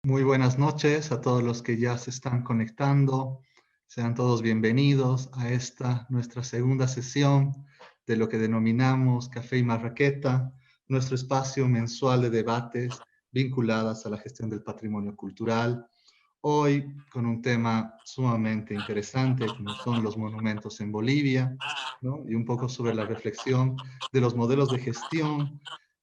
Muy buenas noches a todos los que ya se están conectando. Sean todos bienvenidos a esta nuestra segunda sesión de lo que denominamos Café y Marraqueta, nuestro espacio mensual de debates vinculadas a la gestión del patrimonio cultural. Hoy con un tema sumamente interesante como son los monumentos en Bolivia, ¿no? Y un poco sobre la reflexión de los modelos de gestión,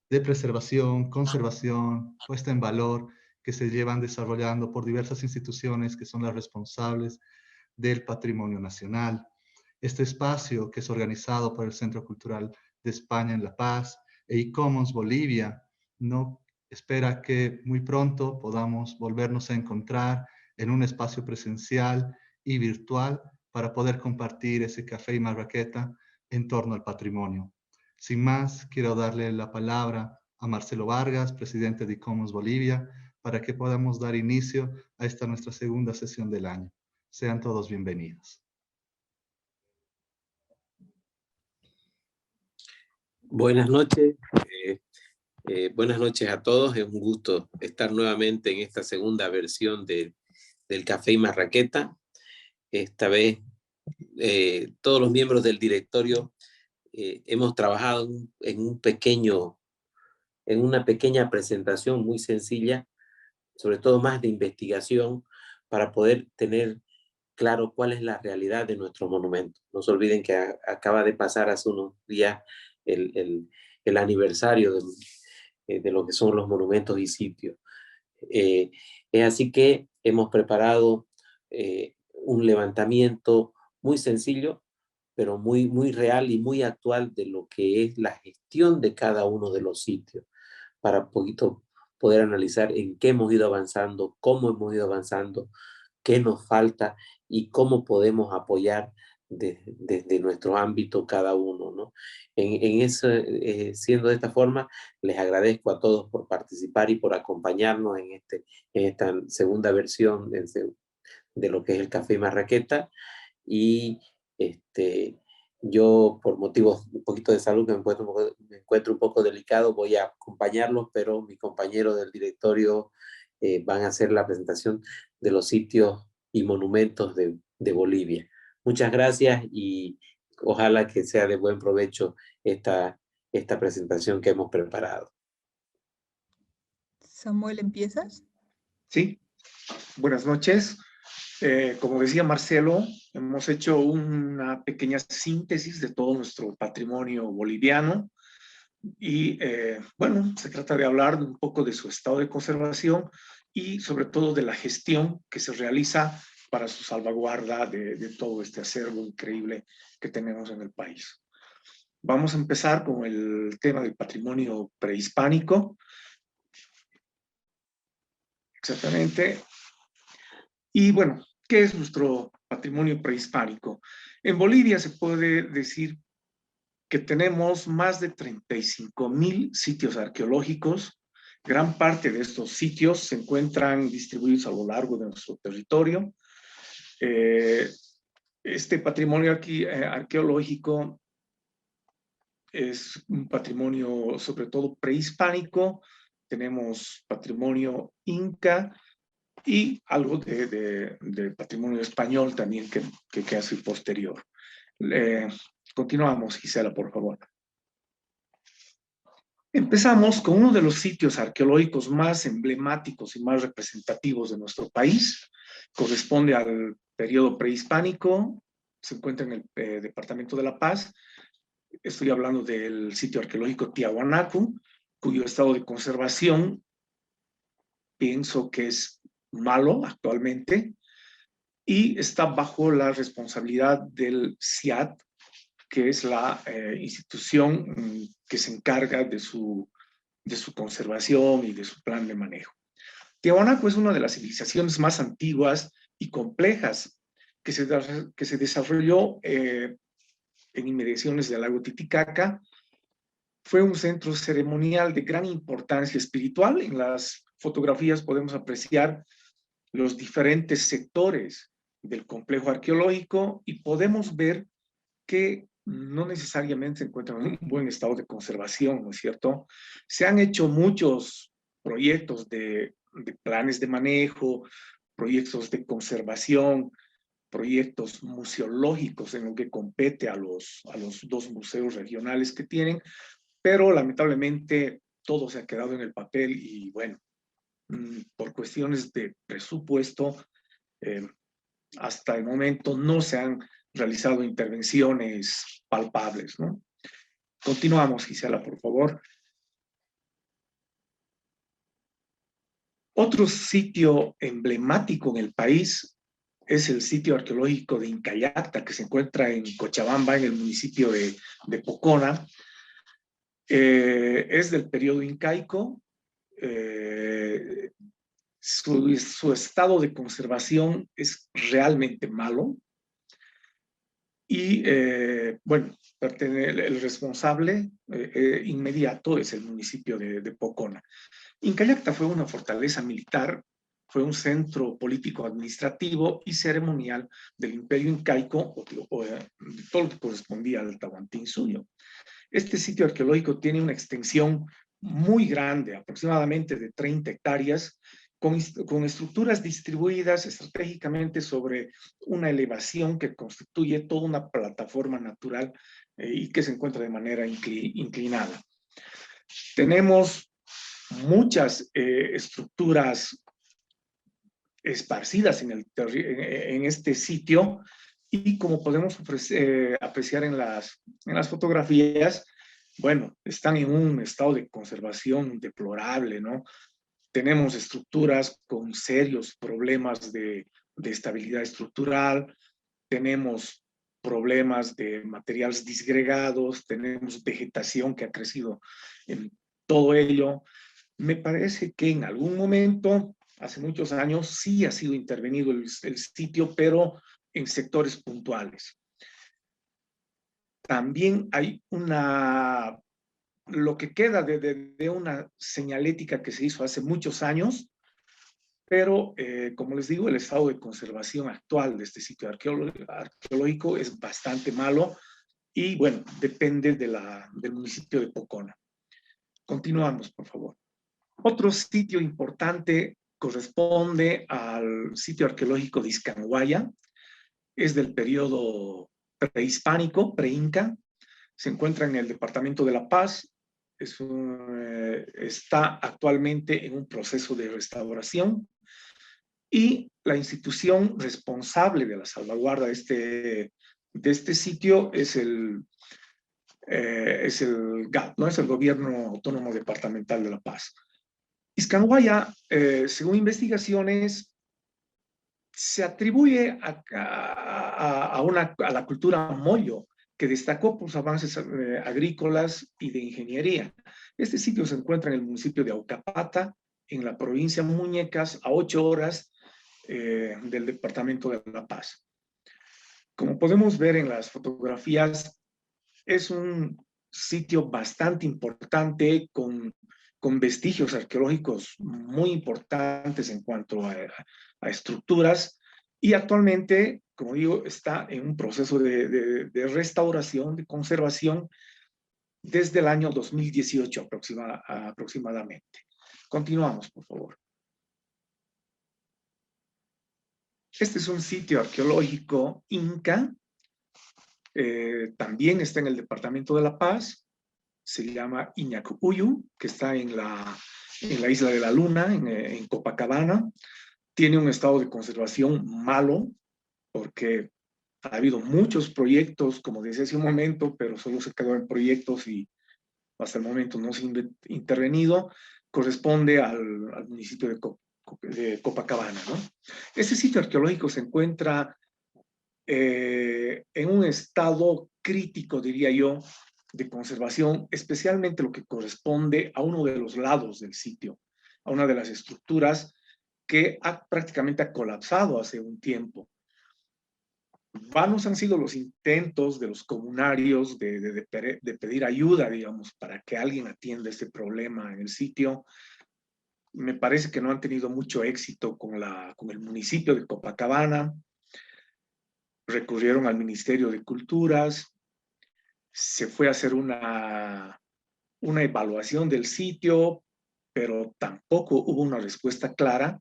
de preservación, conservación, puesta en valor que se llevan desarrollando por diversas instituciones que son las responsables del patrimonio nacional. Este espacio, que es organizado por el Centro Cultural de España en La Paz e ICOMOS Bolivia, no espera que muy pronto podamos volvernos a encontrar en un espacio presencial y virtual para poder compartir ese café y marraqueta en torno al patrimonio. Sin más, quiero darle la palabra a Marcelo Vargas, presidente de ICOMOS Bolivia, para que podamos dar inicio a esta nuestra segunda sesión del año. Sean todos bienvenidos. Buenas noches, buenas noches a todos. Es un gusto estar nuevamente en esta segunda versión del Café y Marraqueta. Esta vez todos los miembros del directorio hemos trabajado en una pequeña presentación muy sencilla, sobre todo más de investigación, para poder tener claro cuál es la realidad de nuestro monumento. No se olviden que acaba de pasar hace unos días el aniversario de lo que son los monumentos y sitios. Es así que hemos preparado un levantamiento muy sencillo, pero muy real y muy actual de lo que es la gestión de cada uno de los sitios, para poquito poder analizar en qué hemos ido avanzando, cómo hemos ido avanzando, qué nos falta y cómo podemos apoyar desde nuestro ámbito cada uno, ¿no? En eso, siendo de esta forma, les agradezco a todos por participar y por acompañarnos en esta segunda versión de lo que es el Café Marraqueta. Y yo, por motivos un poquito de salud, que me encuentro un poco delicado, voy a acompañarlos, pero mis compañeros del directorio van a hacer la presentación de los sitios y monumentos de Bolivia. Muchas gracias y ojalá que sea de buen provecho esta presentación que hemos preparado. Samuel, ¿empiezas? Sí, buenas noches. Como decía Marcelo, hemos hecho una pequeña síntesis de todo nuestro patrimonio boliviano y bueno, se trata de hablar un poco de su estado de conservación y sobre todo de la gestión que se realiza para su salvaguarda de todo este acervo increíble que tenemos en el país. Vamos a empezar con el tema del patrimonio prehispánico. Exactamente. Y bueno, ¿qué es nuestro patrimonio prehispánico? En Bolivia se puede decir que tenemos más de 35,000 sitios arqueológicos. Gran parte de estos sitios se encuentran distribuidos a lo largo de nuestro territorio. Este patrimonio arqueológico es un patrimonio sobre todo prehispánico. Tenemos patrimonio inca, y algo de patrimonio español también que hace posterior. Continuamos, Gisela, por favor. Empezamos con uno de los sitios arqueológicos más emblemáticos y más representativos de nuestro país. Corresponde al periodo prehispánico, se encuentra en el departamento de La Paz. Estoy hablando del sitio arqueológico Tiahuanaco, cuyo estado de conservación pienso que es malo actualmente y está bajo la responsabilidad del CIAT, que es la institución que se encarga de su conservación y de su plan de manejo. Tiahuanaco es una de las civilizaciones más antiguas y complejas que se desarrolló en inmediaciones del lago Titicaca. Fue un centro ceremonial de gran importancia espiritual. En las fotografías podemos apreciar los diferentes sectores del complejo arqueológico y podemos ver que no necesariamente se encuentran en un buen estado de conservación, ¿no es cierto? Se han hecho muchos proyectos de de planes de manejo, proyectos de conservación, proyectos museológicos en lo que compete a los dos museos regionales que tienen, pero lamentablemente todo se ha quedado en el papel y bueno, por cuestiones de presupuesto, hasta el momento no se han realizado intervenciones palpables, ¿no? Continuamos, Gisela, por favor. Otro sitio emblemático en el país es el sitio arqueológico de Incallacta, que se encuentra en Cochabamba, en el municipio de Pocona. Es del periodo incaico. Su estado de conservación es realmente malo. Y bueno, el responsable inmediato es el municipio de Pocona. Incallacta fue una fortaleza militar, fue un centro político, administrativo y ceremonial del imperio incaico o de todo lo que correspondía al Tahuantinsuyo. Este sitio arqueológico tiene una extensión muy grande, aproximadamente de 30 hectáreas, con estructuras distribuidas estratégicamente sobre una elevación que constituye toda una plataforma natural y que se encuentra de manera inclinada. Tenemos muchas estructuras esparcidas en este sitio y como podemos apreciar en las fotografías, bueno, están en un estado de conservación deplorable, ¿no? Tenemos estructuras con serios problemas de estabilidad estructural, tenemos problemas de materiales disgregados, tenemos vegetación que ha crecido en todo ello. Me parece que en algún momento, hace muchos años, sí ha sido intervenido el sitio, pero en sectores puntuales. También hay lo que queda de una señalética que se hizo hace muchos años, pero como les digo, el estado de conservación actual de este sitio arqueológico es bastante malo y bueno, depende del municipio de Pocona. Continuamos, por favor. Otro sitio importante corresponde al sitio arqueológico de Iscanguaya, es del periodo prehispánico, pre-inca, se encuentra en el departamento de La Paz, está actualmente en un proceso de restauración y la institución responsable de la salvaguarda de este sitio es el GAP, ¿no? Es el Gobierno Autónomo Departamental de La Paz. Iscanguaya, según investigaciones, se atribuye a la cultura moyo, que destacó por sus avances agrícolas y de ingeniería. Este sitio se encuentra en el municipio de Aucapata, en la provincia de Muñecas, a 8 horas del departamento de La Paz. Como podemos ver en las fotografías, es un sitio bastante importante con vestigios arqueológicos muy importantes en cuanto a estructuras y actualmente, como digo, está en un proceso de restauración, de conservación desde el año 2018 aproximadamente. Continuamos, por favor. Este es un sitio arqueológico inca, también está en el departamento de La Paz, se llama Iñacuuyu, que está en la isla de la Luna, en Copacabana. Tiene un estado de conservación malo, porque ha habido muchos proyectos, como decía hace un momento, pero solo se quedó en proyectos y hasta el momento no se ha intervenido. Corresponde al municipio de Copacabana, ¿no? Este sitio arqueológico se encuentra en un estado crítico, diría yo, de conservación, especialmente lo que corresponde a uno de los lados del sitio, a una de las estructuras que prácticamente ha colapsado hace un tiempo. Vanos han sido los intentos de los comunarios de pedir ayuda, digamos, para que alguien atienda este problema en el sitio. Me parece que no han tenido mucho éxito con el municipio de Copacabana. Recurrieron al Ministerio de Culturas, se fue a hacer una evaluación del sitio, pero tampoco hubo una respuesta clara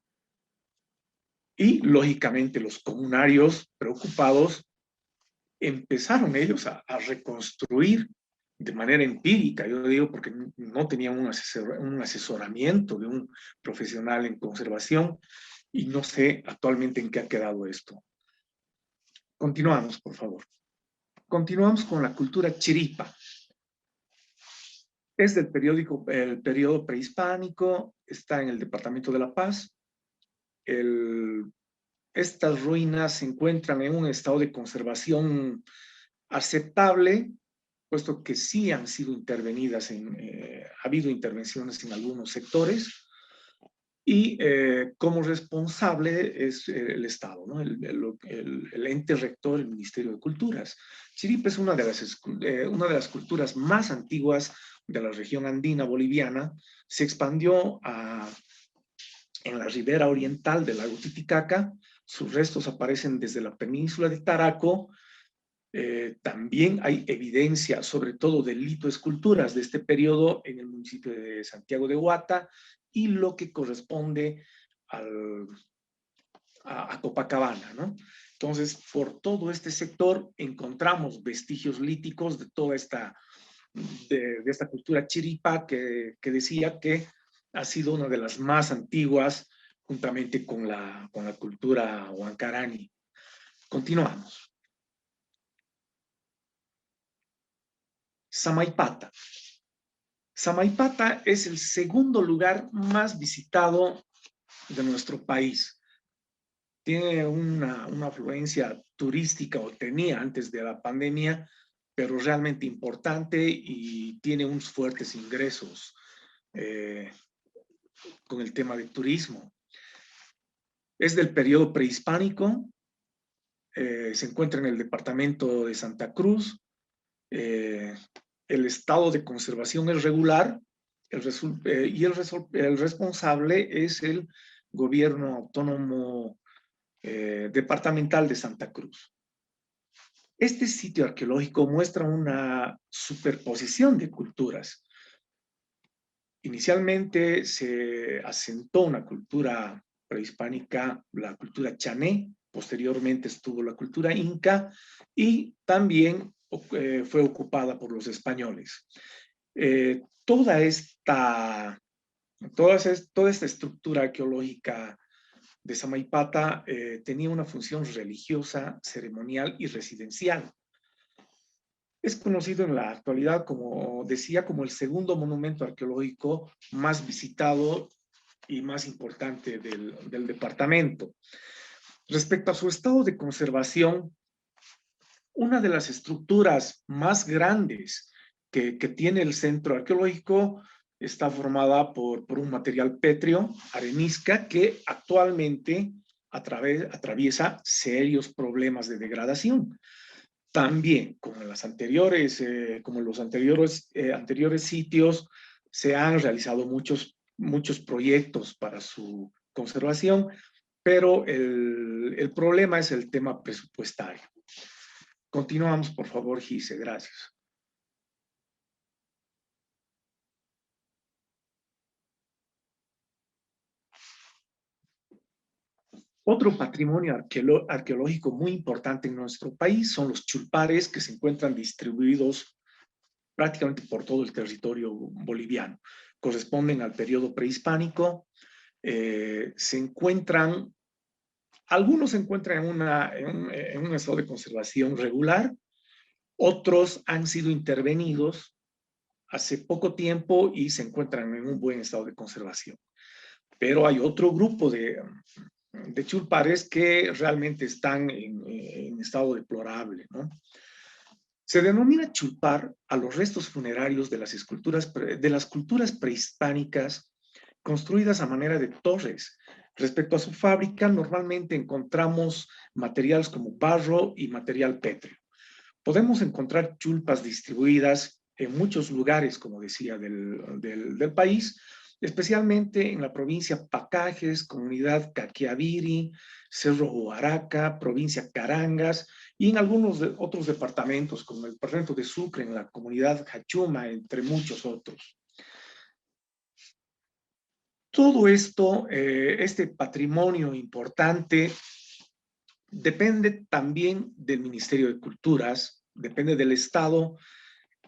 y, lógicamente, los comunarios preocupados empezaron ellos a reconstruir de manera empírica, yo digo, porque no tenían un asesoramiento de un profesional en conservación, y no sé actualmente en qué ha quedado esto. Continuamos, por favor. Continuamos con la cultura chiripa. Es del el periodo prehispánico, está en el departamento de La Paz. Estas ruinas se encuentran en un estado de conservación aceptable, puesto que sí han sido intervenidas, ha habido intervenciones en algunos sectores, y como responsable es el Estado, ¿no? El ente rector, el Ministerio de Culturas. Chiripa es una de las culturas más antiguas de la región andina boliviana. Se expandió en la ribera oriental del lago Titicaca. Sus restos aparecen desde la península de Taraco. También hay evidencia, sobre todo de litoesculturas de este periodo en el municipio de Santiago de Huata y lo que corresponde a Copacabana, ¿no? Entonces, por todo este sector encontramos vestigios líticos de toda de esta cultura chiripa que decía que ha sido una de las más antiguas juntamente con la cultura huancarani. Continuamos. Samaipata. Samaipata es el segundo lugar más visitado de nuestro país. Tiene una afluencia turística, o tenía antes de la pandemia, pero realmente importante, y tiene unos fuertes ingresos con el tema de turismo. Es del periodo prehispánico, se encuentra en el departamento de Santa Cruz. El estado de conservación es regular, y el responsable es el gobierno autónomo departamental de Santa Cruz. Este sitio arqueológico muestra una superposición de culturas. Inicialmente se asentó una cultura prehispánica, la cultura chané. Posteriormente estuvo la cultura inca, y también fue ocupada por los españoles. Toda esta estructura arqueológica de Samaipata tenía una función religiosa, ceremonial y residencial. Es conocido en la actualidad, como decía, como el segundo monumento arqueológico más visitado y más importante del departamento. Respecto a su estado de conservación, una de las estructuras más grandes que tiene el centro arqueológico está formada por un material pétreo, arenisca, que actualmente atraviesa serios problemas de degradación. También, como en los anteriores sitios, se han realizado muchos proyectos para su conservación, pero el problema es el tema presupuestario. Continuamos, por favor, Gise, gracias. Otro patrimonio arqueológico muy importante en nuestro país son los chulpares, que se encuentran distribuidos prácticamente por todo el territorio boliviano. Corresponden al periodo prehispánico. Algunos se encuentran en un estado de conservación regular, otros han sido intervenidos hace poco tiempo y se encuentran en un buen estado de conservación. Pero hay otro grupo de chulpares que realmente están en estado deplorable, ¿no? Se denomina chulpar a los restos funerarios de las culturas prehispánicas construidas a manera de torres. Respecto a su fábrica, normalmente encontramos materiales como barro y material pétreo. Podemos encontrar chulpas distribuidas en muchos lugares, como decía, del país, especialmente en la provincia Pacajes, comunidad Caquiaviri, Cerro Huaraca, provincia Carangas, y en algunos otros departamentos, como el departamento de Sucre, en la comunidad Jachuma, entre muchos otros. Todo esto, este patrimonio importante, depende también del Ministerio de Culturas, depende del Estado,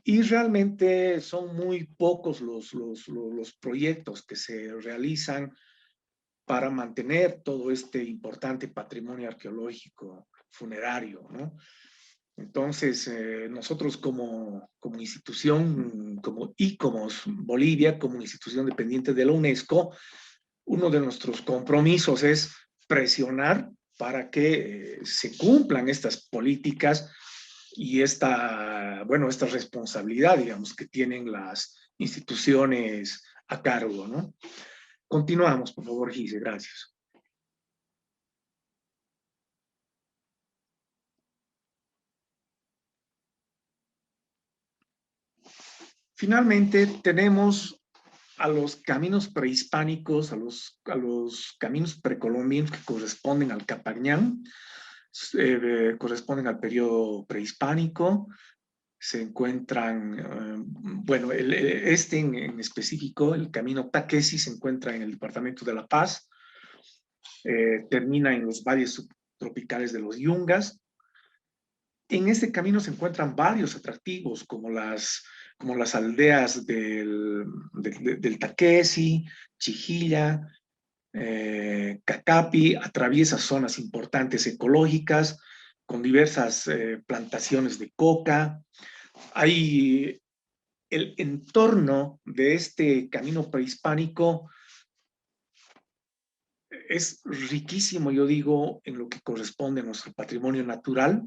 y realmente son muy pocos los proyectos que se realizan para mantener todo este importante patrimonio arqueológico funerario, ¿no? Entonces, nosotros como institución, como ICOMOS Bolivia, como institución dependiente de la UNESCO, uno de nuestros compromisos es presionar para que se cumplan estas políticas y esta responsabilidad, digamos, que tienen las instituciones a cargo, ¿no? Continuamos, por favor, Gise, gracias. Finalmente, tenemos a los caminos prehispánicos, a los caminos precolombinos que corresponden al Capañán, corresponden al periodo prehispánico. Se encuentran, bueno, en específico, el camino Taquesi, se encuentra en el departamento de La Paz, termina en los valles subtropicales de los Yungas. En este camino se encuentran varios atractivos, como las aldeas del Taquesi, Chijilla, Cacapi, atraviesa zonas importantes ecológicas con diversas plantaciones de coca. Hay el entorno de este camino prehispánico es riquísimo, yo digo, en lo que corresponde a nuestro patrimonio natural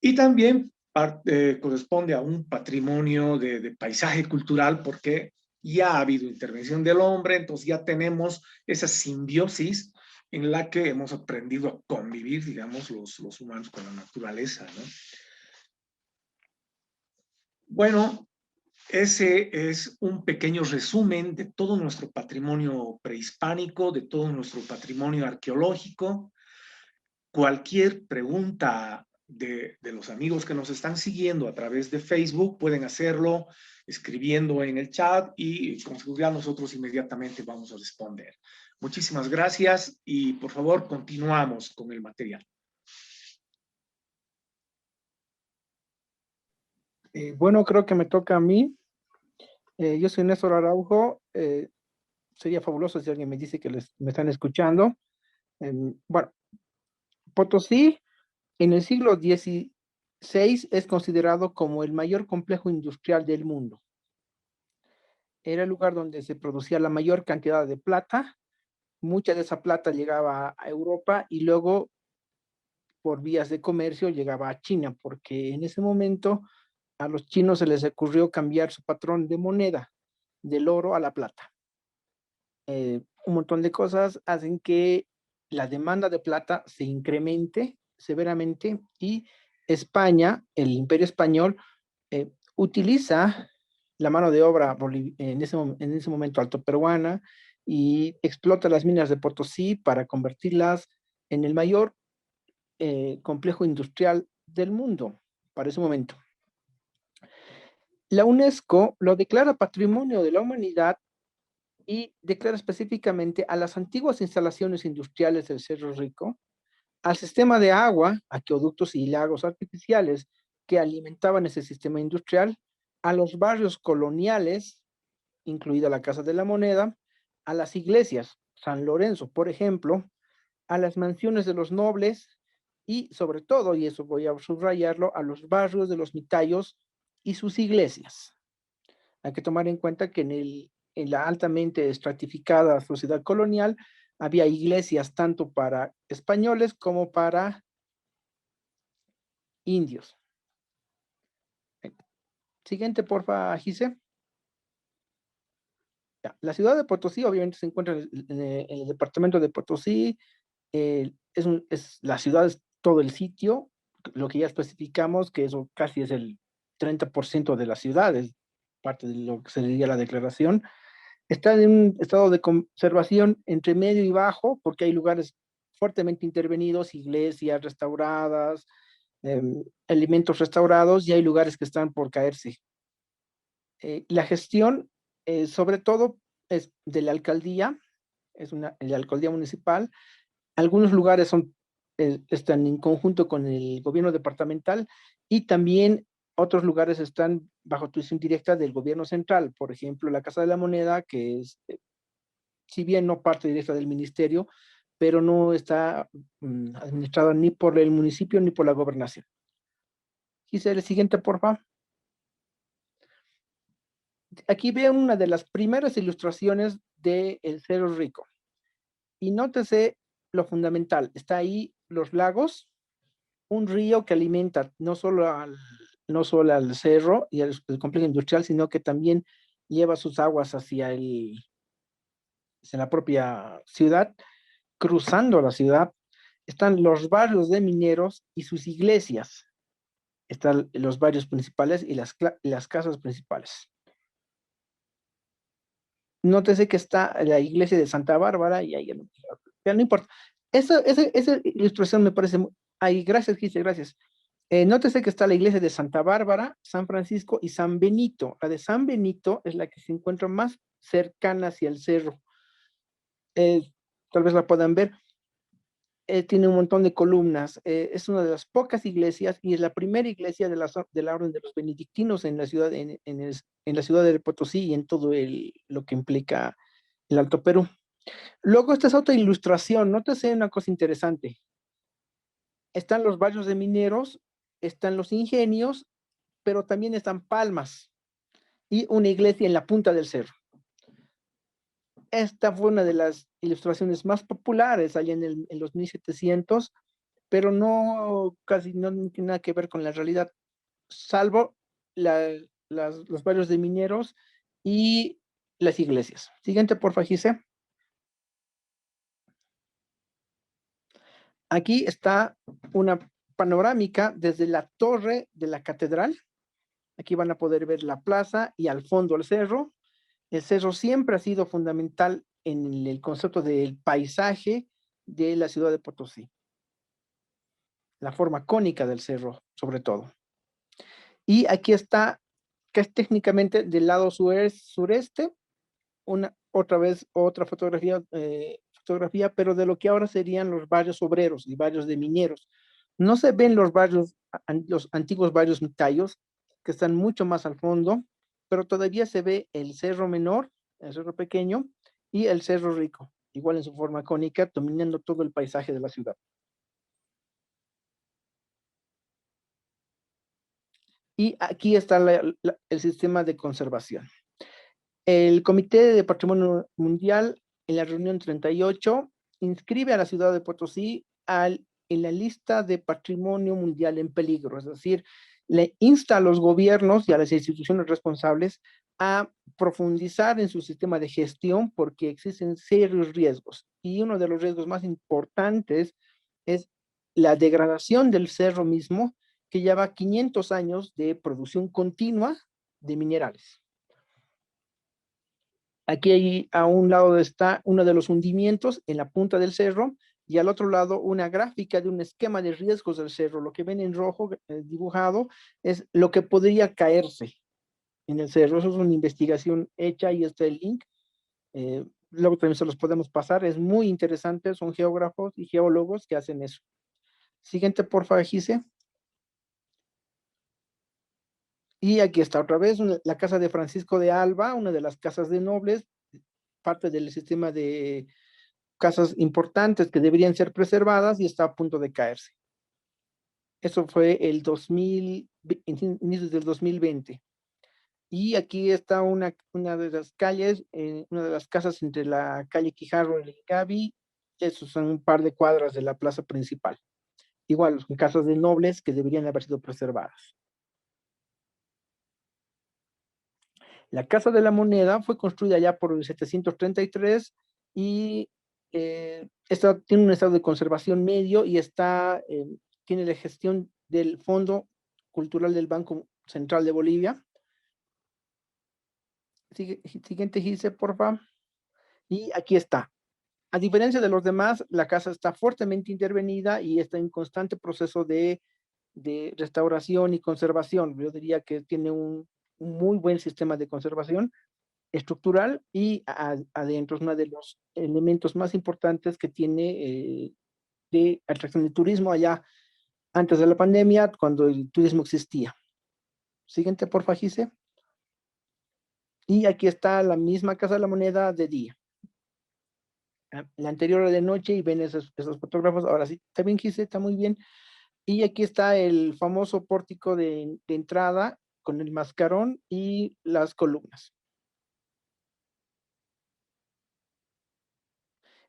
y también corresponde a un patrimonio de paisaje cultural porque ya ha habido intervención del hombre, entonces ya tenemos esa simbiosis en la que hemos aprendido a convivir, digamos, los humanos con la naturaleza, ¿no? Bueno, ese es un pequeño resumen de todo nuestro patrimonio prehispánico, de todo nuestro patrimonio arqueológico. Cualquier pregunta de los amigos que nos están siguiendo a través de Facebook pueden hacerlo escribiendo en el chat y con seguridad nosotros inmediatamente vamos a responder. Muchísimas gracias y por favor continuamos con el material. Bueno, creo que me toca a mí. Yo soy Néstor Araujo. Sería fabuloso si alguien me dice que me están escuchando. Bueno, Potosí en el siglo XVI es considerado como el mayor complejo industrial del mundo. Era el lugar donde se producía la mayor cantidad de plata. Mucha de esa plata llegaba a Europa y luego por vías de comercio llegaba a China, porque en ese momento a los chinos se les ocurrió cambiar su patrón de moneda del oro a la plata. Un montón de cosas hacen que la demanda de plata se incremente severamente y España, el Imperio Español, utiliza la mano de obra en ese momento alto peruana y explota las minas de Potosí para convertirlas en el mayor complejo industrial del mundo para ese momento. La UNESCO lo declara Patrimonio de la Humanidad y declara específicamente a las antiguas instalaciones industriales del Cerro Rico, al sistema de agua, acueductos y lagos artificiales que alimentaban ese sistema industrial, a los barrios coloniales, incluida la Casa de la Moneda, a las iglesias, San Lorenzo, por ejemplo, a las mansiones de los nobles y sobre todo, y eso voy a subrayarlo, a los barrios de los mitayos y sus iglesias. Hay que tomar en cuenta que en la altamente estratificada sociedad colonial había iglesias tanto para españoles como para indios. Siguiente, porfa, Gise. La ciudad de Potosí obviamente se encuentra en el departamento de Potosí. La ciudad es todo el sitio, lo que ya especificamos, que eso casi es el 30% de la ciudad, es parte de lo que se diría la declaración. Está en un estado de conservación entre medio y bajo, porque hay lugares fuertemente intervenidos, iglesias restauradas, elementos restaurados, y hay lugares que están por caerse. La gestión, sobre todo, es de la alcaldía, la alcaldía municipal. Algunos lugares están en conjunto con el gobierno departamental y también otros lugares están bajo tuición directa del gobierno central. Por ejemplo, la Casa de la Moneda, que es, si bien no parte directa del ministerio, pero no está administrada ni por el municipio ni por la gobernación. Giselle, el siguiente, por favor. Aquí veo una de las primeras ilustraciones del Cerro Rico. Y nótese lo fundamental. Está ahí los lagos, un río que alimenta no solo al cerro y al complejo industrial, sino que también lleva sus aguas hacia la propia ciudad. Cruzando la ciudad están los barrios de mineros y sus iglesias. Están los barrios principales y las casas principales. Nótese que está la iglesia de Santa Bárbara y ahí ya no importa. Esa ilustración me parece ahí, gracias, Gise, gracias. Nótese que está la iglesia de Santa Bárbara, San Francisco y San Benito. La de San Benito es la que se encuentra más cercana hacia el cerro. Tal vez la puedan ver. Tiene un montón de columnas. Es una de las pocas iglesias y es la primera iglesia de la orden de los benedictinos en la ciudad, en la ciudad de Potosí y en todo lo que implica el Alto Perú. Luego, esta es otra ilustración. Nótese una cosa interesante. Están los barrios de mineros, están los ingenios, pero también están palmas y una iglesia en la punta del cerro. Esta fue una de las ilustraciones más populares allá en los 1700, pero casi no tiene nada que ver con la realidad, salvo los barrios de mineros y las iglesias. Siguiente, porfa, Gise. Aquí está una panorámica desde la torre de la catedral. Aquí van a poder ver la plaza y al fondo el cerro. El cerro siempre ha sido fundamental en el concepto del paisaje de la ciudad de Potosí. La forma cónica del cerro, sobre todo. Y aquí está, que es técnicamente del lado sureste, otra fotografía, pero de lo que ahora serían los barrios obreros y barrios de mineros. No se ven los antiguos barrios mitayos, que están mucho más al fondo, pero todavía se ve el cerro menor, el cerro pequeño, y el cerro rico, igual en su forma cónica, dominando todo el paisaje de la ciudad. Y aquí está el sistema de conservación. El Comité de Patrimonio Mundial, en la reunión 38, inscribe a la ciudad de Potosí en la lista de Patrimonio Mundial en peligro, es decir, le insta a los gobiernos y a las instituciones responsables a profundizar en su sistema de gestión porque existen serios riesgos. Y uno de los riesgos más importantes es la degradación del cerro mismo, que lleva 500 años de producción continua de minerales. Aquí a un lado está uno de los hundimientos en la punta del cerro y al otro lado una gráfica de un esquema de riesgos del cerro. Lo que ven en rojo dibujado es lo que podría caerse en el cerro. Eso es una investigación hecha y está el link. Luego también se los podemos pasar. Es muy interesante. Son geógrafos y geólogos que hacen eso. Siguiente, por favor, Gise. Y aquí está otra vez la casa de Francisco de Alba, una de las casas de nobles, parte del sistema de casas importantes que deberían ser preservadas y está a punto de caerse. Eso fue inicios del 2020. Y aquí está una de las calles, una de las casas entre la calle Quijarro y el Gavi. Esos son un par de cuadras de la plaza principal. Igual, son casas de nobles que deberían haber sido preservadas. La Casa de la Moneda fue construida ya por el 733 y tiene un estado de conservación medio y tiene la gestión del Fondo Cultural del Banco Central de Bolivia. Siguiente, Gise, por favor. Y aquí está. A diferencia de los demás, la casa está fuertemente intervenida y está en constante proceso de restauración y conservación. Yo diría que tiene un muy buen sistema de conservación. estructural y adentro es uno de los elementos más importantes que tiene de atracción de turismo allá antes de la pandemia, cuando el turismo existía. Siguiente, porfa, Gise. Y aquí está la misma Casa de la Moneda de día. La anterior era de noche y ven esos fotógrafos. Ahora sí, está bien, Gise, está muy bien. Y aquí está el famoso pórtico de entrada con el mascarón y las columnas.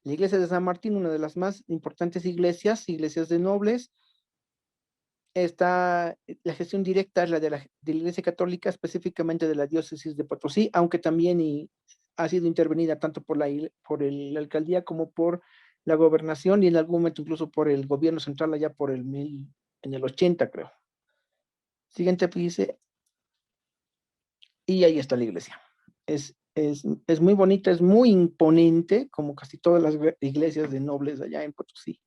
La iglesia de San Martín, una de las más importantes iglesias de nobles. Está la gestión directa es la de la Iglesia Católica, específicamente de la diócesis de Potosí, aunque también ha sido intervenida tanto por la alcaldía como por la gobernación y en algún momento incluso por el gobierno central allá en el 80, creo. Siguiente, dice. Y ahí está la iglesia. Es muy bonita, es muy imponente, como casi todas las iglesias de nobles allá en Potosí.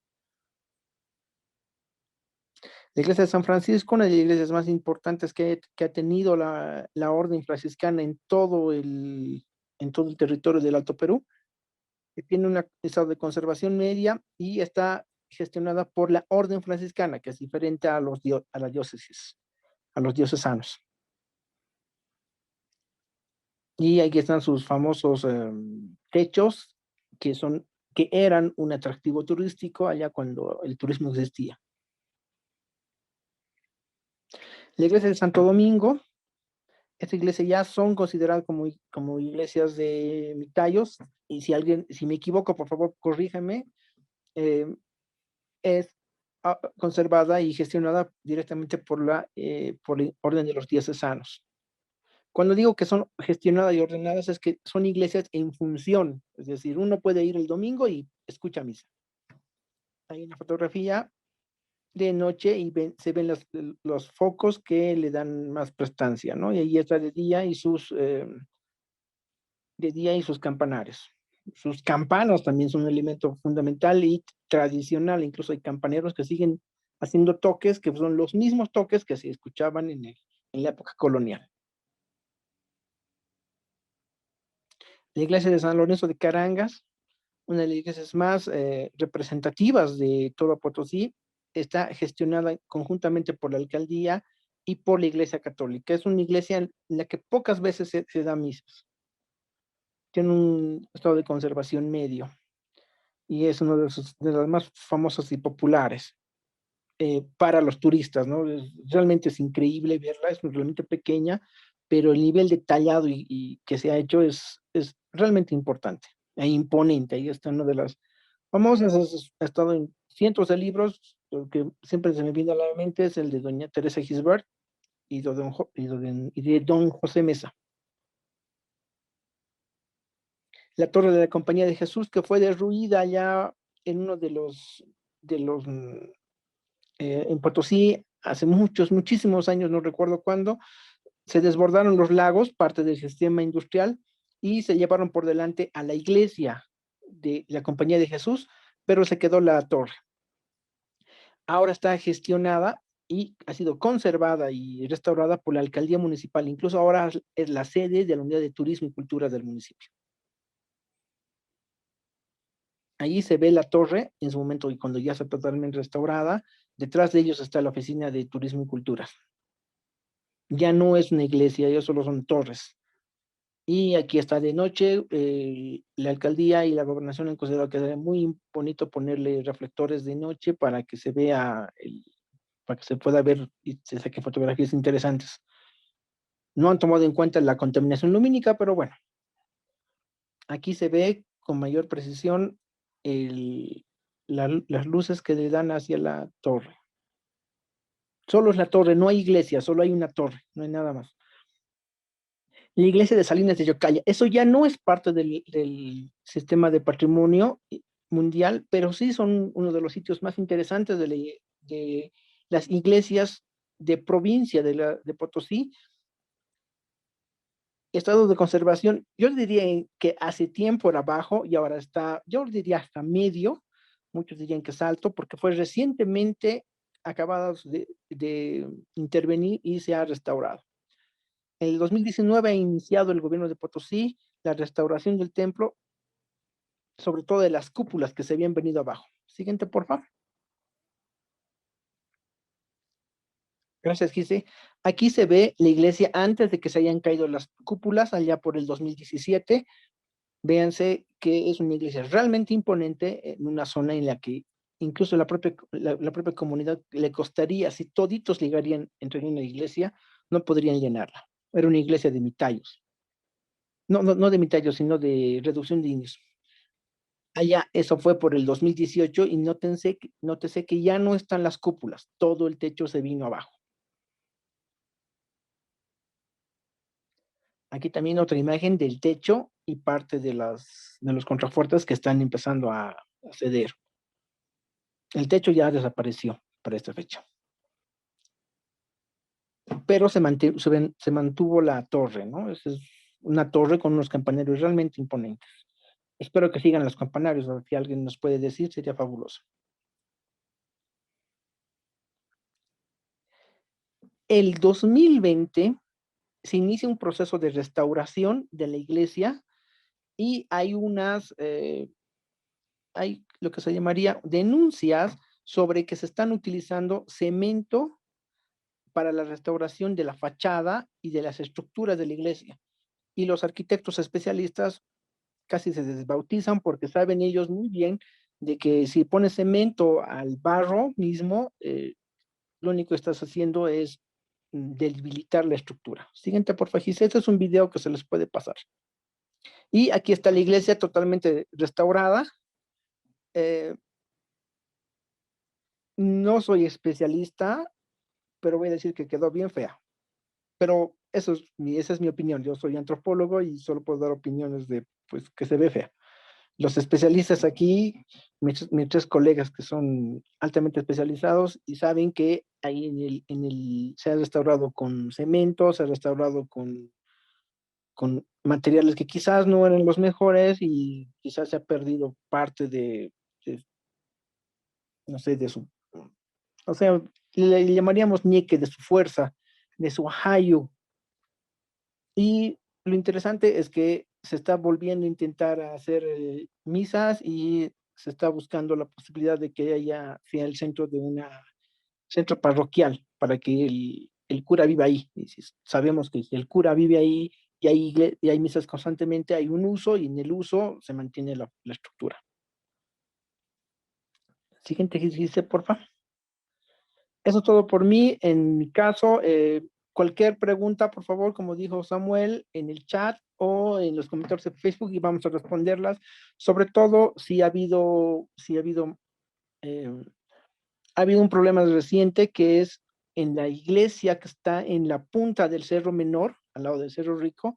La iglesia de San Francisco, una de las iglesias más importantes que ha tenido la orden franciscana en todo el territorio del Alto Perú, que tiene un estado de conservación media y está gestionada por la orden franciscana, que es diferente a la diócesis, a los diocesanos. Y aquí están sus famosos techos, que eran un atractivo turístico allá cuando el turismo existía. La iglesia de Santo Domingo, esta iglesia ya son consideradas como iglesias de mitayos, y si me equivoco, por favor, corríjame, es conservada y gestionada directamente por la orden de los diocesanos. Cuando digo que son gestionadas y ordenadas, es que son iglesias en función, es decir, uno puede ir el domingo y escucha misa. Hay una fotografía de noche y se ven los focos que le dan más prestancia, ¿no? Y ahí está de día y sus campanarios. Sus campanas también son un elemento fundamental y tradicional. Incluso hay campaneros que siguen haciendo toques, que son los mismos toques que se escuchaban en la época colonial. La iglesia de San Lorenzo de Carangas, una de las iglesias más representativas de todo Potosí, está gestionada conjuntamente por la alcaldía y por la iglesia católica. Es una iglesia en la que pocas veces se da misas. Tiene un estado de conservación medio y es uno de las más famosas y populares para los turistas, ¿no? Realmente es increíble verla, es realmente pequeña, pero el nivel detallado y que se ha hecho es realmente importante e imponente. Ahí está una de las famosas, ha estado en cientos de libros. Lo que siempre se me viene a la mente es el de doña Teresa Gisbert y de don José Mesa. La Torre de la Compañía de Jesús, que fue derruida ya en uno de los en Potosí hace muchísimos años, no recuerdo cuándo, se desbordaron los lagos, parte del sistema industrial, y se llevaron por delante a la iglesia de la Compañía de Jesús, pero se quedó la torre. Ahora está gestionada y ha sido conservada y restaurada por la alcaldía municipal. Incluso ahora es la sede de la Unidad de Turismo y Cultura del municipio. Allí se ve la torre en su momento y cuando ya está totalmente restaurada. Detrás de ellos está la Oficina de Turismo y Cultura. Ya no es una iglesia, ya solo son torres. Y aquí está de noche, la alcaldía y la gobernación han considerado que sería muy bonito ponerle reflectores de noche para que se vea, para que se pueda ver y se saquen fotografías interesantes. No han tomado en cuenta la contaminación lumínica, pero bueno, aquí se ve con mayor precisión las luces que le dan hacia la torre. Solo es la torre, no hay iglesia, solo hay una torre, no hay nada más. La iglesia de Salinas de Yocaya, eso ya no es parte del sistema de patrimonio mundial, pero sí son uno de los sitios más interesantes de las iglesias de provincia de Potosí. Estado de conservación, yo diría que hace tiempo era bajo y ahora está, yo diría hasta medio, muchos dirían que es alto, porque fue recientemente acabados de intervenir y se ha restaurado. En el 2019 ha iniciado el gobierno de Potosí la restauración del templo, sobre todo de las cúpulas que se habían venido abajo. Siguiente, por favor. Gracias, Gise. Aquí se ve la iglesia antes de que se hayan caído las cúpulas, allá por el 2017. Véanse que es una iglesia realmente imponente en una zona en la que incluso la propia comunidad le costaría, si toditos llegarían entre una iglesia, no podrían llenarla. Era una iglesia de mitallos. No de mitallos, sino de reducción de indios. Allá, eso fue por el 2018 y nótese que ya no están las cúpulas, todo el techo se vino abajo. Aquí también otra imagen del techo y parte de los contrafuertes que están empezando a ceder. El techo ya desapareció para esta fecha. Pero se mantuvo la torre, ¿no? Es una torre con unos campanarios realmente imponentes. Espero que sigan los campanarios, si alguien nos puede decir, sería fabuloso. El 2020 se inicia un proceso de restauración de la iglesia y hay hay lo que se llamaría denuncias sobre que se están utilizando cemento para la restauración de la fachada y de las estructuras de la iglesia. Y los arquitectos especialistas casi se desbautizan porque saben ellos muy bien de que si pones cemento al barro mismo, lo único que estás haciendo es debilitar la estructura. Siguiente, por favor, Gise. Este es un video que se les puede pasar. Y aquí está la iglesia totalmente restaurada. No soy especialista, pero voy a decir que quedó bien fea. Pero esa es mi opinión. Yo soy antropólogo y solo puedo dar opiniones de pues, que se ve fea. Los especialistas aquí, mis tres colegas que son altamente especializados y saben que ahí se ha restaurado con cemento, se ha restaurado con materiales que quizás no eran los mejores y quizás se ha perdido parte no sé, o sea, le llamaríamos ñeque de su fuerza, de su ahayu. Y lo interesante es que se está volviendo a intentar hacer misas y se está buscando la posibilidad de que sea el centro de centro parroquial para que el cura viva ahí. Y si sabemos que si el cura vive ahí y hay misas constantemente, hay un uso y en el uso se mantiene la estructura. Siguiente, dice, por favor. Eso es todo por mí. En mi caso, cualquier pregunta, por favor, como dijo Samuel, en el chat o en los comentarios de Facebook y vamos a responderlas. Sobre todo si ha habido un problema reciente que es en la iglesia que está en la punta del Cerro Menor, al lado del Cerro Rico,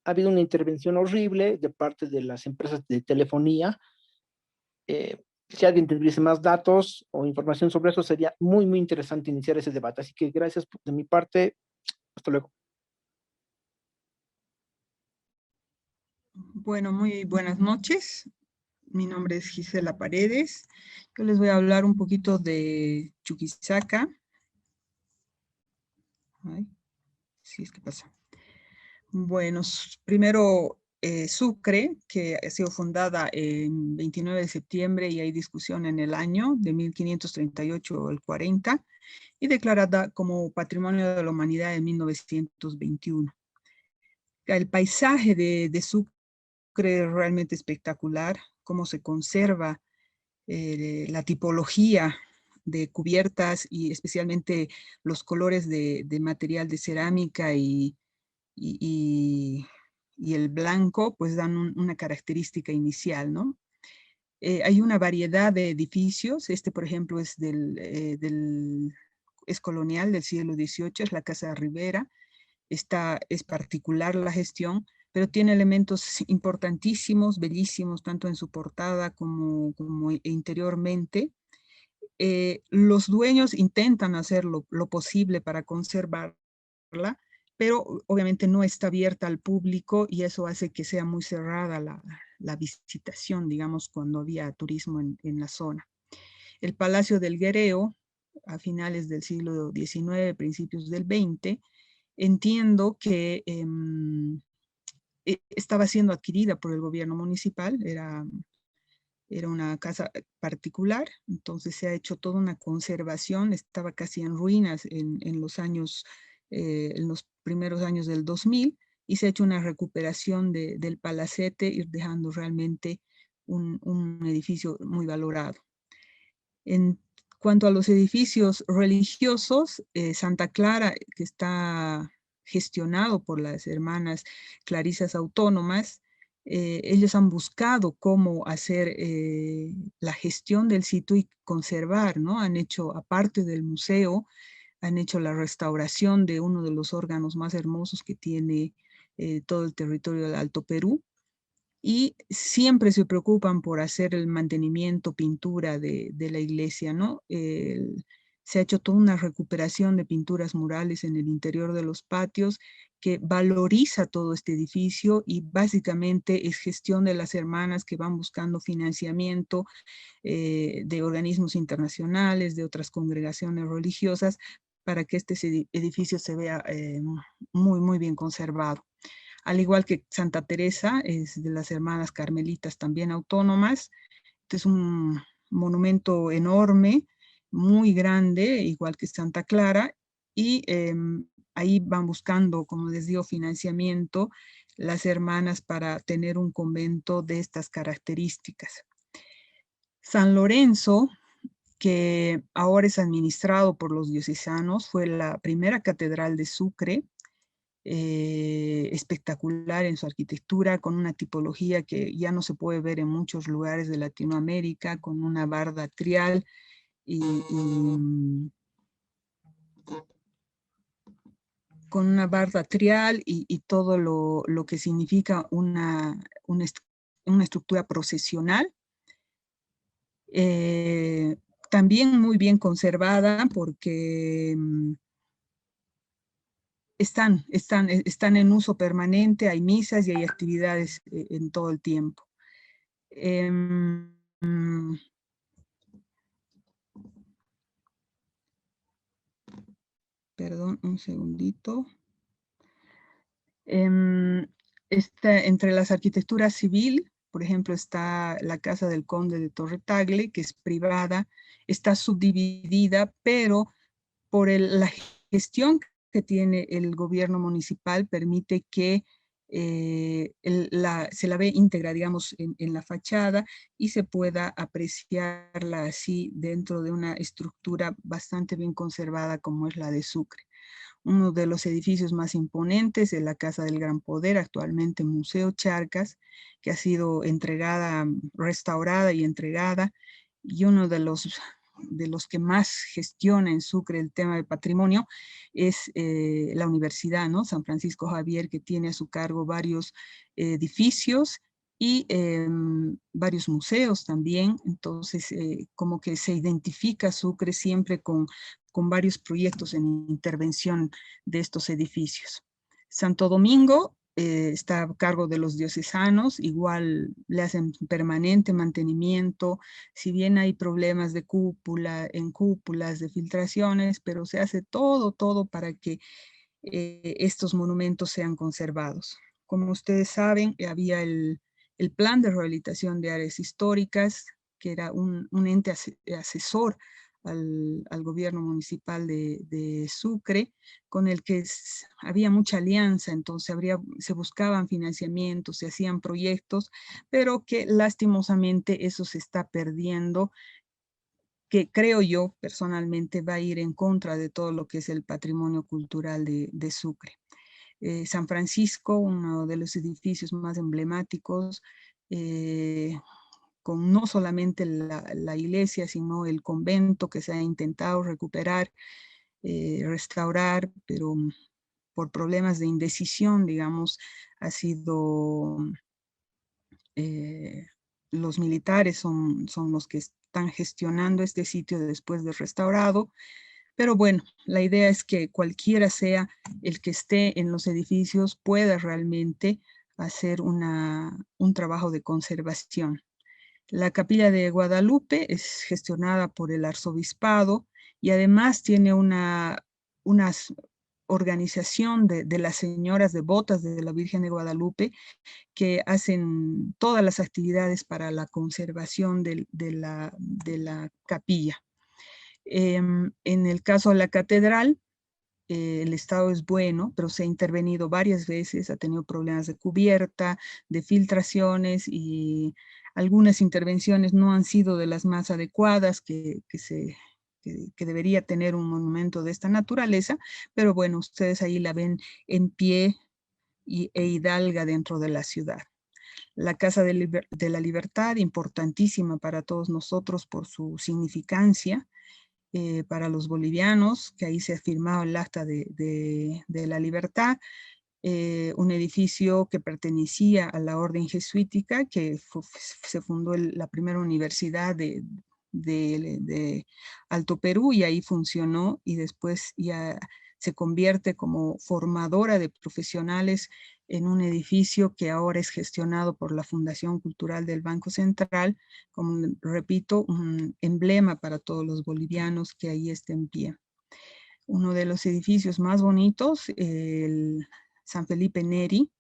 ha habido una intervención horrible de parte de las empresas de telefonía. Si alguien tuviese más datos o información sobre eso, sería muy, muy interesante iniciar ese debate. Así que gracias de mi parte. Hasta luego. Bueno, muy buenas noches. Mi nombre es Gisela Paredes. Yo les voy a hablar un poquito de Chuquisaca. Ay, sí, es que pasa. Bueno, primero Sucre, que ha sido fundada en 29 de septiembre y hay discusión en el año de 1538 al 40 y declarada como Patrimonio de la Humanidad en 1921. El paisaje de Sucre es realmente espectacular, cómo se conserva la tipología de cubiertas y especialmente los colores de material de cerámica y el blanco, pues dan una característica inicial, ¿no? Hay una variedad de edificios. Por ejemplo, es es colonial del siglo XVIII, es la Casa Rivera. Es particular la gestión, pero tiene elementos importantísimos, bellísimos, tanto en su portada como interiormente. Los dueños intentan hacer lo posible para conservarla, pero obviamente no está abierta al público y eso hace que sea muy cerrada la visitación, digamos, cuando había turismo en la zona. El Palacio del Guereo, a finales del siglo XIX, principios del XX, entiendo que estaba siendo adquirida por el gobierno municipal, era una casa particular, entonces se ha hecho toda una conservación, estaba casi en ruinas en los años, en los primeros años del 2000, y se ha hecho una recuperación del palacete, ir dejando realmente un edificio muy valorado. En cuanto a los edificios religiosos, Santa Clara, que está gestionado por las hermanas Clarisas Autónomas, ellos han buscado cómo hacer la gestión del sitio y conservar, ¿no? Han hecho, aparte del museo, han hecho la restauración de uno de los órganos más hermosos que tiene todo el territorio del Alto Perú, y siempre se preocupan por hacer el mantenimiento, pintura de la iglesia, ¿no? Se ha hecho toda una recuperación de pinturas murales en el interior de los patios que valoriza todo este edificio, y básicamente es gestión de las hermanas que van buscando financiamiento de organismos internacionales, de otras congregaciones religiosas, para que este edificio se vea muy, muy bien conservado. Al igual que Santa Teresa, es de las hermanas carmelitas también autónomas. Este es un monumento enorme, muy grande, igual que Santa Clara, y ahí van buscando, como les digo, financiamiento las hermanas para tener un convento de estas características. San Lorenzo, que ahora es administrado por los diocesanos, fue la primera catedral de Sucre, espectacular en su arquitectura, con una tipología que ya no se puede ver en muchos lugares de Latinoamérica, con una barda atrial y todo lo que significa una estructura procesional. También muy bien conservada, porque están en uso permanente, hay misas y hay actividades en todo el tiempo. Perdón, un segundito. Entre las arquitecturas civil, por ejemplo, está la Casa del Conde de Torre Tagle, que es privada, está subdividida, pero por la gestión que tiene el gobierno municipal permite que se la ve íntegra, digamos, en la fachada, y se pueda apreciarla así dentro de una estructura bastante bien conservada como es la de Sucre. Uno de los edificios más imponentes es la Casa del Gran Poder, actualmente Museo Charcas, que ha sido restaurada y entregada, y uno de los que más gestiona en Sucre el tema de patrimonio es la universidad, ¿no? San Francisco Javier, que tiene a su cargo varios edificios y varios museos también. Entonces, como que se identifica Sucre siempre con varios proyectos en intervención de estos edificios. Santo Domingo está a cargo de los diocesanos, igual le hacen permanente mantenimiento, si bien hay problemas de cúpulas, de filtraciones, pero se hace todo para que estos monumentos sean conservados. Como ustedes saben, había el plan de rehabilitación de áreas históricas, que era un ente asesor al gobierno municipal de Sucre, con el que había mucha alianza. Entonces se buscaban financiamientos, se hacían proyectos, pero que lastimosamente eso se está perdiendo, que creo yo personalmente va a ir en contra de todo lo que es el patrimonio cultural de Sucre. San Francisco, uno de los edificios más emblemáticos, con no solamente la iglesia, sino el convento que se ha intentado recuperar, restaurar, pero por problemas de indecisión, digamos, ha sido, los militares son los que están gestionando este sitio después de restaurado. Pero bueno, la idea es que cualquiera sea el que esté en los edificios pueda realmente hacer un trabajo de conservación. La Capilla de Guadalupe es gestionada por el arzobispado y además tiene unas organización de las señoras devotas de la Virgen de Guadalupe, que hacen todas las actividades para la conservación de la capilla. En el caso de la catedral, el estado es bueno, pero se ha intervenido varias veces, ha tenido problemas de cubierta, de filtraciones, y algunas intervenciones no han sido de las más adecuadas que debería tener un monumento de esta naturaleza, pero bueno, ustedes ahí la ven en pie e hidalga dentro de la ciudad. La Casa de la Libertad, importantísima para todos nosotros por su significancia, para los bolivianos, que ahí se ha firmado el acta de la libertad, un edificio que pertenecía a la orden jesuítica, que se fundó la primera universidad de Alto Perú, y ahí funcionó, y después ya se convierte como formadora de profesionales en un edificio que ahora es gestionado por la Fundación Cultural del Banco Central, como repito, un emblema para todos los bolivianos que ahí está en pie. Uno de los edificios más bonitos, el San Felipe Neri,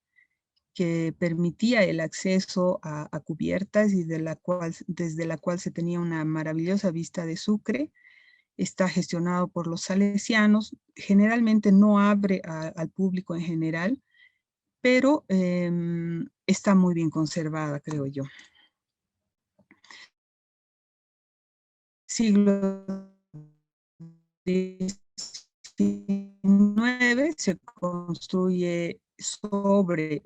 que permitía el acceso a cubiertas y desde la cual se tenía una maravillosa vista de Sucre. Está gestionado por los salesianos, generalmente no abre al público en general, pero está muy bien conservada, creo yo. Siglo XIX se construye sobre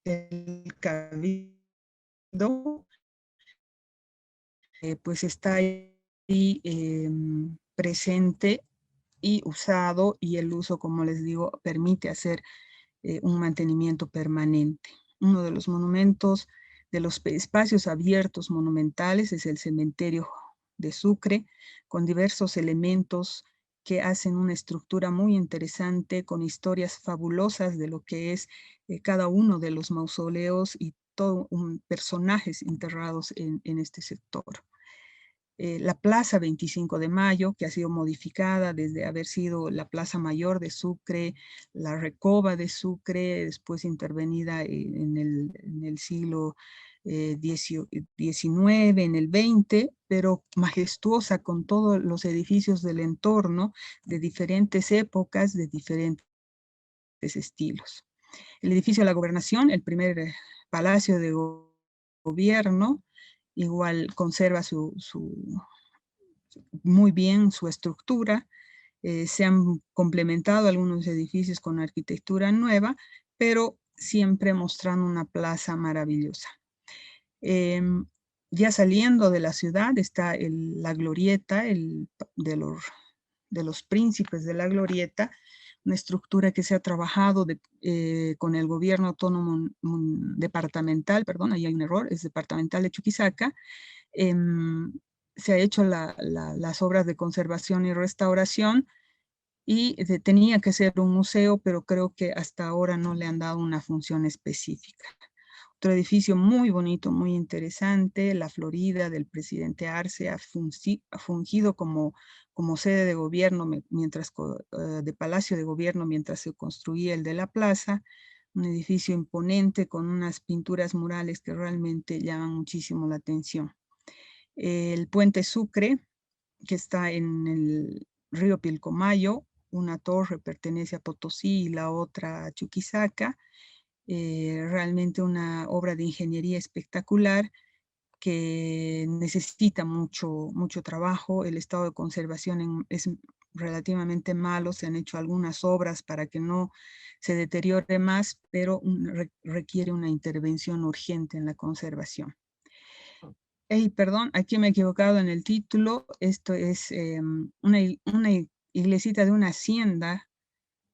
el cabildo, pues está ahí presente y usado, y el uso, como les digo, permite hacer un mantenimiento permanente. Uno de los monumentos, de los espacios abiertos monumentales, es el cementerio de Sucre, con diversos elementos que hacen una estructura muy interesante, con historias fabulosas de lo que es cada uno de los mausoleos y todos personajes enterrados en este sector. La Plaza 25 de Mayo, que ha sido modificada desde haber sido la Plaza Mayor de Sucre, la Recoba de Sucre, después intervenida en el siglo XIX, en el XX, pero majestuosa con todos los edificios del entorno, de diferentes épocas, de diferentes estilos. El edificio de la Gobernación, el primer palacio de gobierno, igual conserva muy bien su estructura. Se han complementado algunos edificios con arquitectura nueva, pero siempre mostrando una plaza maravillosa. Ya saliendo de la ciudad está la glorieta de los príncipes de la glorieta, una estructura que se ha trabajado con el gobierno autónomo departamental, perdón, ahí hay un error, es departamental de Chuquisaca. Se ha hecho las obras de conservación y restauración, y tenía que ser un museo, pero creo que hasta ahora no le han dado una función específica. Otro edificio muy bonito, muy interesante, la Florida del presidente Arce, ha fungido como sede de gobierno, de Palacio de Gobierno, mientras se construía el de la plaza. Un edificio imponente con unas pinturas murales que realmente llaman muchísimo la atención. El puente Sucre, que está en el río Pilcomayo, una torre pertenece a Potosí y la otra a Chuquisaca. Realmente una obra de ingeniería espectacular que necesita mucho trabajo. El estado de conservación es relativamente malo, se han hecho algunas obras para que no se deteriore más, pero requiere una intervención urgente en la conservación. Perdón, aquí me he equivocado en el título. Esto es una iglesita de una hacienda,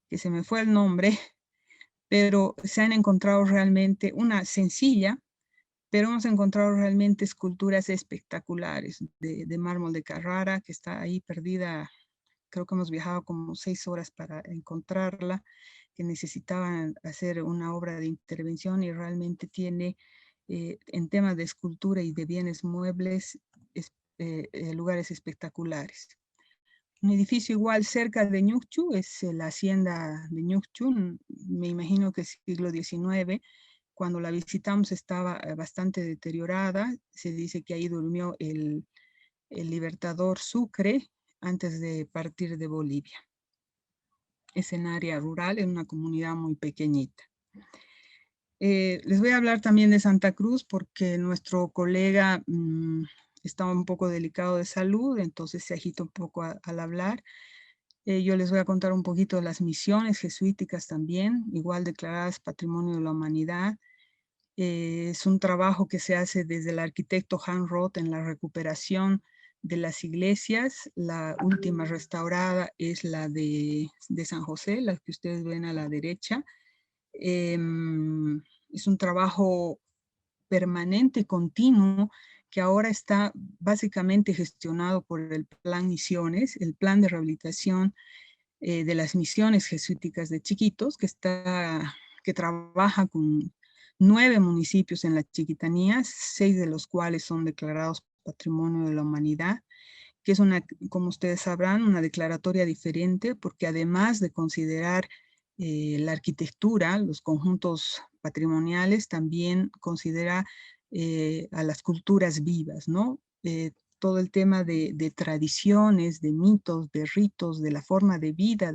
que se me fue el nombre, pero se han encontrado realmente una sencilla, pero hemos encontrado realmente esculturas espectaculares de mármol de Carrara, que está ahí perdida. Creo que hemos viajado como 6 horas para encontrarla, que necesitaban hacer una obra de intervención, y realmente tiene, en temas de escultura y de bienes muebles, lugares espectaculares. Un edificio igual cerca de Ñuqchu, es la hacienda de Ñuqchu, me imagino que es siglo XIX. Cuando la visitamos estaba bastante deteriorada. Se dice que ahí durmió el libertador Sucre antes de partir de Bolivia. Es en área rural, en una comunidad muy pequeñita. Les voy a hablar también de Santa Cruz porque nuestro colega está un poco delicado de salud, entonces se agita un poco al hablar. Yo les voy a contar un poquito de las misiones jesuíticas también, igual declaradas Patrimonio de la Humanidad. Es un trabajo que se hace desde el arquitecto Hans Roth en la recuperación de las iglesias. La última restaurada es la de San José, la que ustedes ven a la derecha. Es un trabajo permanente, continuo, que ahora está básicamente gestionado por el Plan Misiones, el Plan de Rehabilitación de las Misiones Jesuíticas de Chiquitos, que trabaja con 9 municipios en las Chiquitanías, 6 de los cuales son declarados Patrimonio de la Humanidad, que es una, como ustedes sabrán, una declaratoria diferente, porque además de considerar la arquitectura, los conjuntos patrimoniales, también considera a las culturas vivas, ¿no? Todo el tema de tradiciones, de mitos, de ritos, de la forma de vida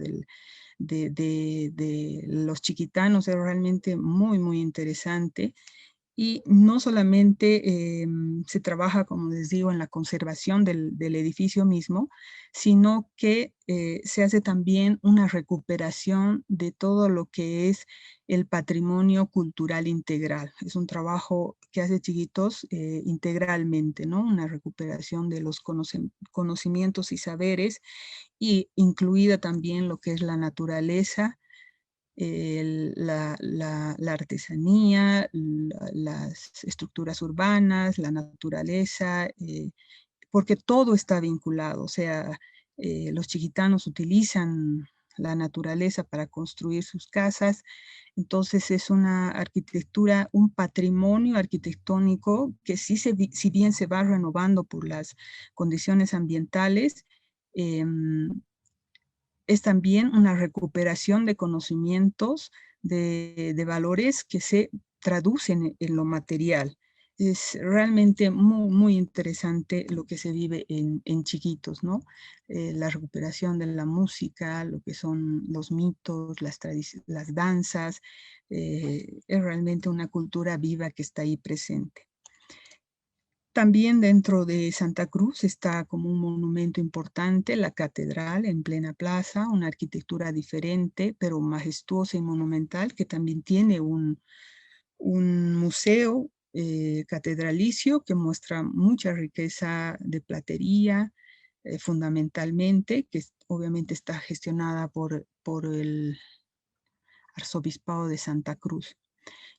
de los chiquitanos es realmente muy, muy interesante. Y no solamente se trabaja, como les digo, en la conservación del edificio mismo, sino que se hace también una recuperación de todo lo que es el patrimonio cultural integral. Es un trabajo que hace Chiquitos integralmente, ¿no? Una recuperación de los conocimientos y saberes, y incluida también lo que es la naturaleza, la artesanía, las estructuras urbanas, la naturaleza, porque todo está vinculado. O sea, los chiquitanos utilizan la naturaleza para construir sus casas. Entonces es una arquitectura, un patrimonio arquitectónico que sí si bien se va renovando por las condiciones ambientales, es también una recuperación de conocimientos, de valores que se traducen en lo material. Es realmente muy, muy interesante lo que se vive en Chiquitos, ¿no? La recuperación de la música, lo que son los mitos, las danzas, es realmente una cultura viva que está ahí presente. También dentro de Santa Cruz está como un monumento importante la catedral en plena plaza, una arquitectura diferente, pero majestuosa y monumental, que también tiene un museo catedralicio que muestra mucha riqueza de platería, fundamentalmente, que obviamente está gestionada por el Arzobispado de Santa Cruz.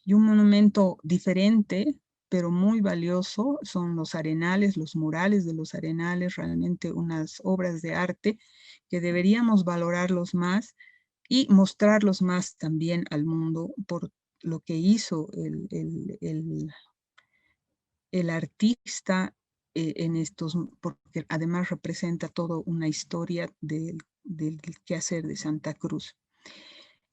Y un monumento diferente, pero muy valioso, son los arenales, los murales de los arenales, realmente unas obras de arte que deberíamos valorarlos más y mostrarlos más también al mundo por lo que hizo el artista en estos, porque además representa toda una historia del quehacer de Santa Cruz.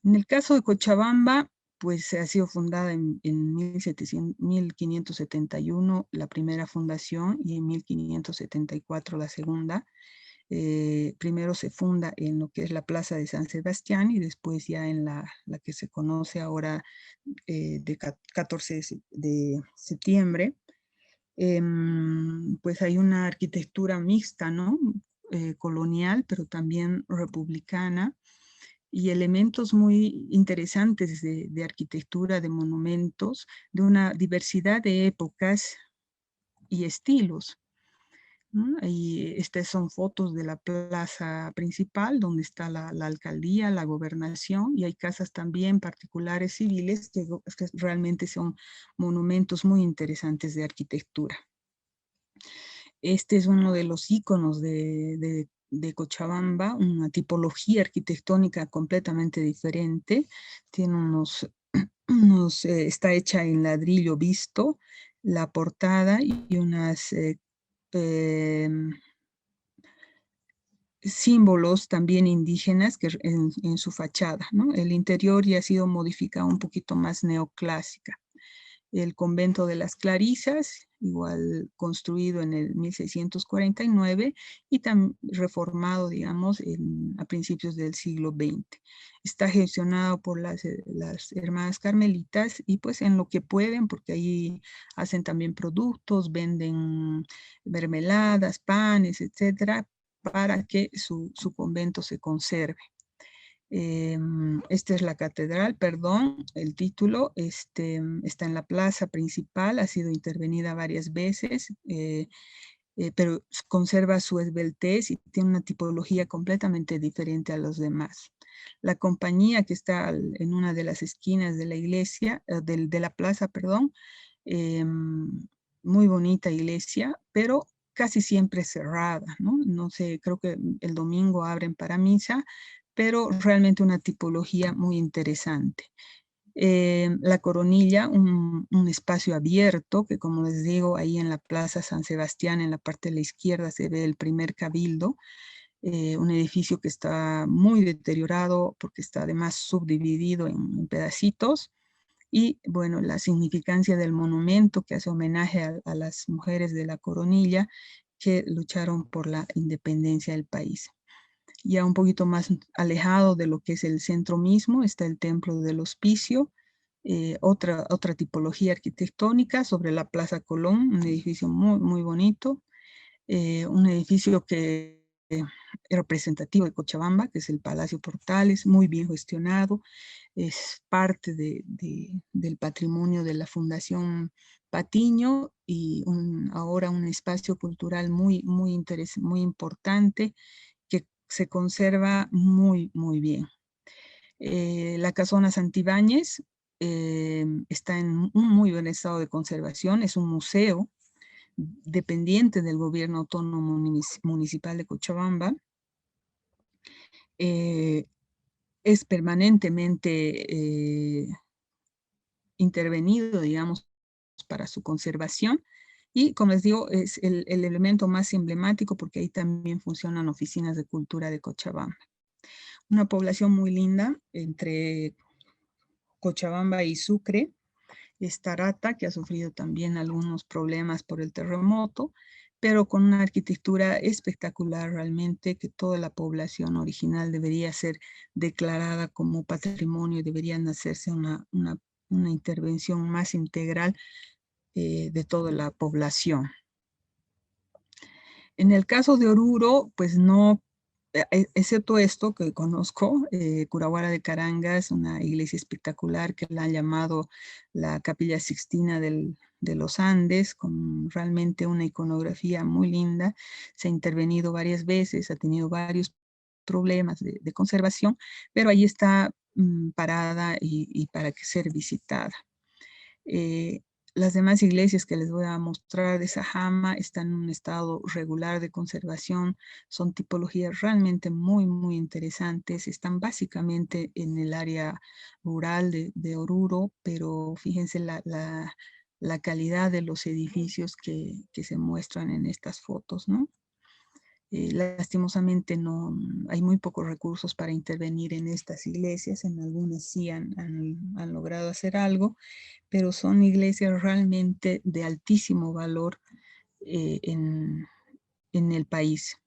En el caso de Cochabamba, pues ha sido fundada en 1571 la primera fundación y en 1574 la segunda. Primero se funda en lo que es la Plaza de San Sebastián y después ya en la que se conoce ahora de 14 de septiembre. Pues hay una arquitectura mixta, ¿no? Colonial, pero también republicana, y elementos muy interesantes de arquitectura, de monumentos, de una diversidad de épocas y estilos, ¿no? Y estas son fotos de la plaza principal, donde está la alcaldía, la gobernación, y hay casas también particulares civiles que realmente son monumentos muy interesantes de arquitectura. Este es uno de los íconos de Cochabamba, una tipología arquitectónica completamente diferente. Tiene está hecha en ladrillo visto, la portada y unas símbolos también indígenas que en su fachada, ¿no? El interior ya ha sido modificado un poquito más neoclásica. El convento de las Clarisas, igual construido en el 1649 y también reformado, digamos, a principios del siglo XX. Está gestionado por las hermanas carmelitas y pues en lo que pueden, porque ahí hacen también productos, venden mermeladas, panes, etcétera, para que su convento se conserve. Esta es la catedral, perdón, el título está en la plaza principal, ha sido intervenida varias veces, pero conserva su esbeltez y tiene una tipología completamente diferente a los demás. La compañía que está en una de las esquinas de la iglesia, de la plaza, perdón, muy bonita iglesia, pero casi siempre cerrada, ¿no? No sé, creo que el domingo abren para misa, pero realmente una tipología muy interesante. La Coronilla, un espacio abierto, que como les digo, ahí en la Plaza San Sebastián, en la parte de la izquierda, se ve el primer cabildo, un edificio que está muy deteriorado porque está además subdividido en pedacitos. Y bueno, la significancia del monumento que hace homenaje a las mujeres de la Coronilla que lucharon por la independencia del país. Ya un poquito más alejado de lo que es el centro mismo está el Templo del Hospicio, otra tipología arquitectónica sobre la Plaza Colón, un edificio muy, muy bonito, un edificio que es representativo de Cochabamba, que es el Palacio Portales, muy bien gestionado, es parte del patrimonio de la Fundación Patiño y ahora un espacio cultural muy, muy importante que se conserva muy, muy bien. La Casona Santibáñez está en un muy buen estado de conservación, es un museo dependiente del gobierno autónomo municipal de Cochabamba. Es permanentemente intervenido, digamos, para su conservación. Y como les digo, es el elemento más emblemático porque ahí también funcionan oficinas de cultura de Cochabamba. Una población muy linda entre Cochabamba y Sucre. Es Tarata, que ha sufrido también algunos problemas por el terremoto, pero con una arquitectura espectacular realmente, que toda la población original debería ser declarada como patrimonio y deberían hacerse una intervención más integral de toda la población. En el caso de Oruro, pues no, excepto esto que conozco, Curahuara de Carangas, una iglesia espectacular que la han llamado la Capilla Sixtina de los Andes, con realmente una iconografía muy linda. Se ha intervenido varias veces, ha tenido varios problemas de conservación, pero ahí está parada y para ser visitada. Las demás iglesias que les voy a mostrar de Sajama están en un estado regular de conservación, son tipologías realmente muy, muy interesantes, están básicamente en el área rural de Oruro, pero fíjense la calidad de los edificios que se muestran en estas fotos, ¿no? Lastimosamente no hay muy pocos recursos para intervenir en estas iglesias, en algunas sí han logrado hacer algo, pero son iglesias realmente de altísimo valor en el país.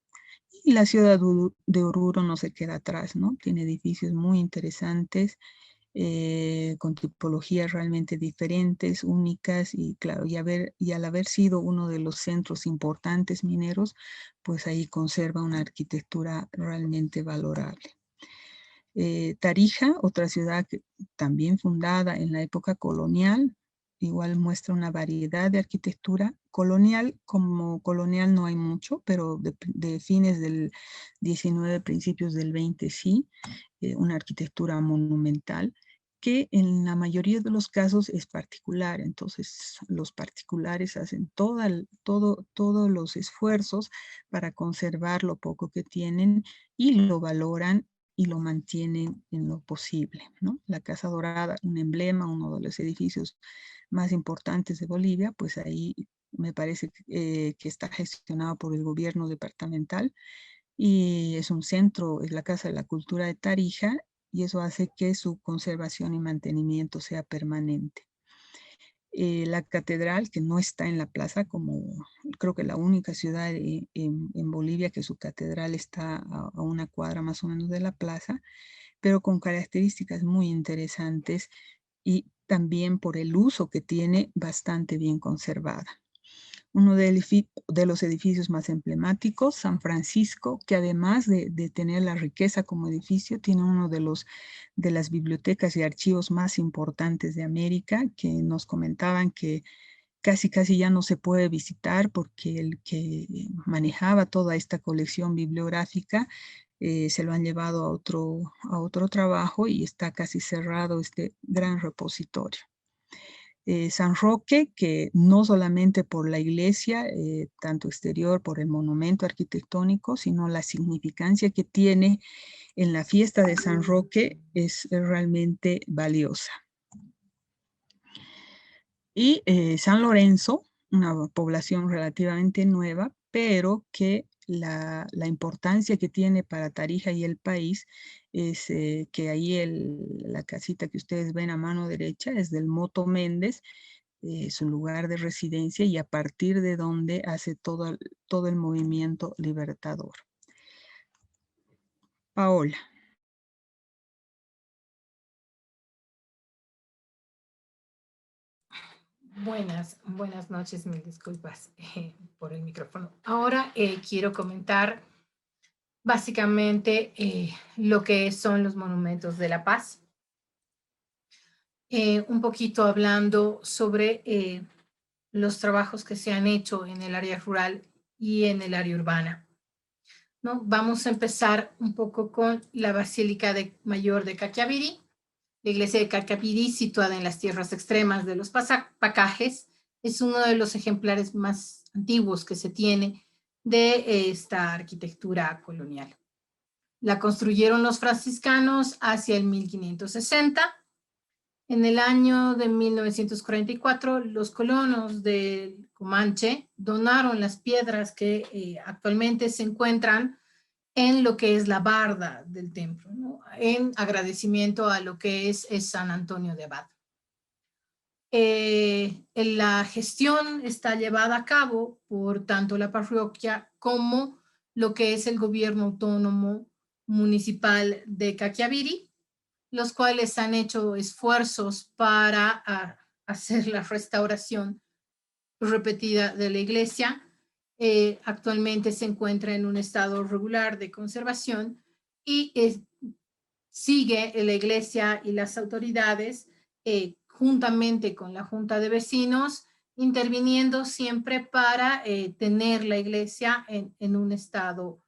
Y la ciudad de Oruro no se queda atrás, ¿no? Tiene edificios muy interesantes, con tipologías realmente diferentes, únicas, y claro, y al haber sido uno de los centros importantes mineros, pues ahí conserva una arquitectura realmente valorable. Tarija, otra ciudad que también fundada en la época colonial, igual muestra una variedad de arquitectura colonial. Como colonial no hay mucho, pero de fines del 19, principios del 20 sí, una arquitectura monumental que en la mayoría de los casos es particular. Entonces los particulares hacen todos los esfuerzos para conservar lo poco que tienen y lo valoran y lo mantienen en lo posible, ¿no? La Casa Dorada, un emblema, uno de los edificios más importantes de Bolivia, pues ahí me parece que está gestionado por el gobierno departamental y es un centro, es la Casa de la Cultura de Tarija, y eso hace que su conservación y mantenimiento sea permanente. La catedral, que no está en la plaza, como creo que la única ciudad en Bolivia que su catedral está a una cuadra más o menos de la plaza, pero con características muy interesantes y también por el uso que tiene bastante bien conservada. Uno de los edificios más emblemáticos, San Francisco, que además de tener la riqueza como edificio, tiene uno de las bibliotecas y archivos más importantes de América, que nos comentaban que casi ya no se puede visitar porque el que manejaba toda esta colección bibliográfica se lo han llevado a otro trabajo y está casi cerrado este gran repositorio. San Roque, que no solamente por la iglesia, tanto exterior, por el monumento arquitectónico, sino la significancia que tiene en la fiesta de San Roque es realmente valiosa. Y San Lorenzo, una población relativamente nueva, pero que la importancia que tiene para Tarija y el país es que ahí la casita que ustedes ven a mano derecha es del Moto Méndez, su lugar de residencia y a partir de donde hace todo el movimiento libertador. Paola. Buenas noches, mil disculpas por el micrófono. Ahora quiero comentar básicamente lo que son los monumentos de la paz. Un poquito hablando sobre los trabajos que se han hecho en el área rural y en el área urbana, ¿no? Vamos a empezar un poco con la Basílica Mayor de Caquiaviri. La iglesia de Caquiaviri, situada en las tierras extremas de los Pacajes, es uno de los ejemplares más antiguos que se tiene de esta arquitectura colonial. La construyeron los franciscanos hacia el 1560. En el año de 1944, los colonos de Comanche donaron las piedras que actualmente se encuentran en lo que es la barda del templo, ¿no? En agradecimiento a lo que es San Antonio de Abad. La gestión está llevada a cabo por tanto la parroquia como lo que es el gobierno autónomo municipal de Caquiaviri, los cuales han hecho esfuerzos para hacer la restauración repetida de la iglesia. Actualmente se encuentra en un estado regular de conservación y sigue la iglesia y las autoridades juntamente con la Junta de Vecinos interviniendo siempre para tener la iglesia en un estado,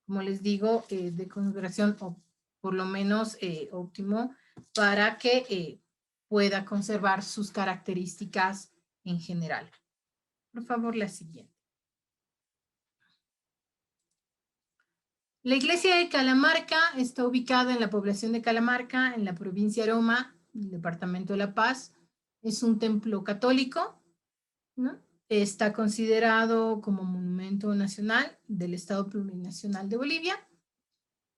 como les digo, de conservación o por lo menos óptimo para que pueda conservar sus características en general. Por favor, la siguiente. La iglesia de Calamarca está ubicada en la población de Calamarca, en la provincia de Aroma, el departamento de La Paz. Es un templo católico, ¿no? Está considerado como monumento nacional del Estado Plurinacional de Bolivia.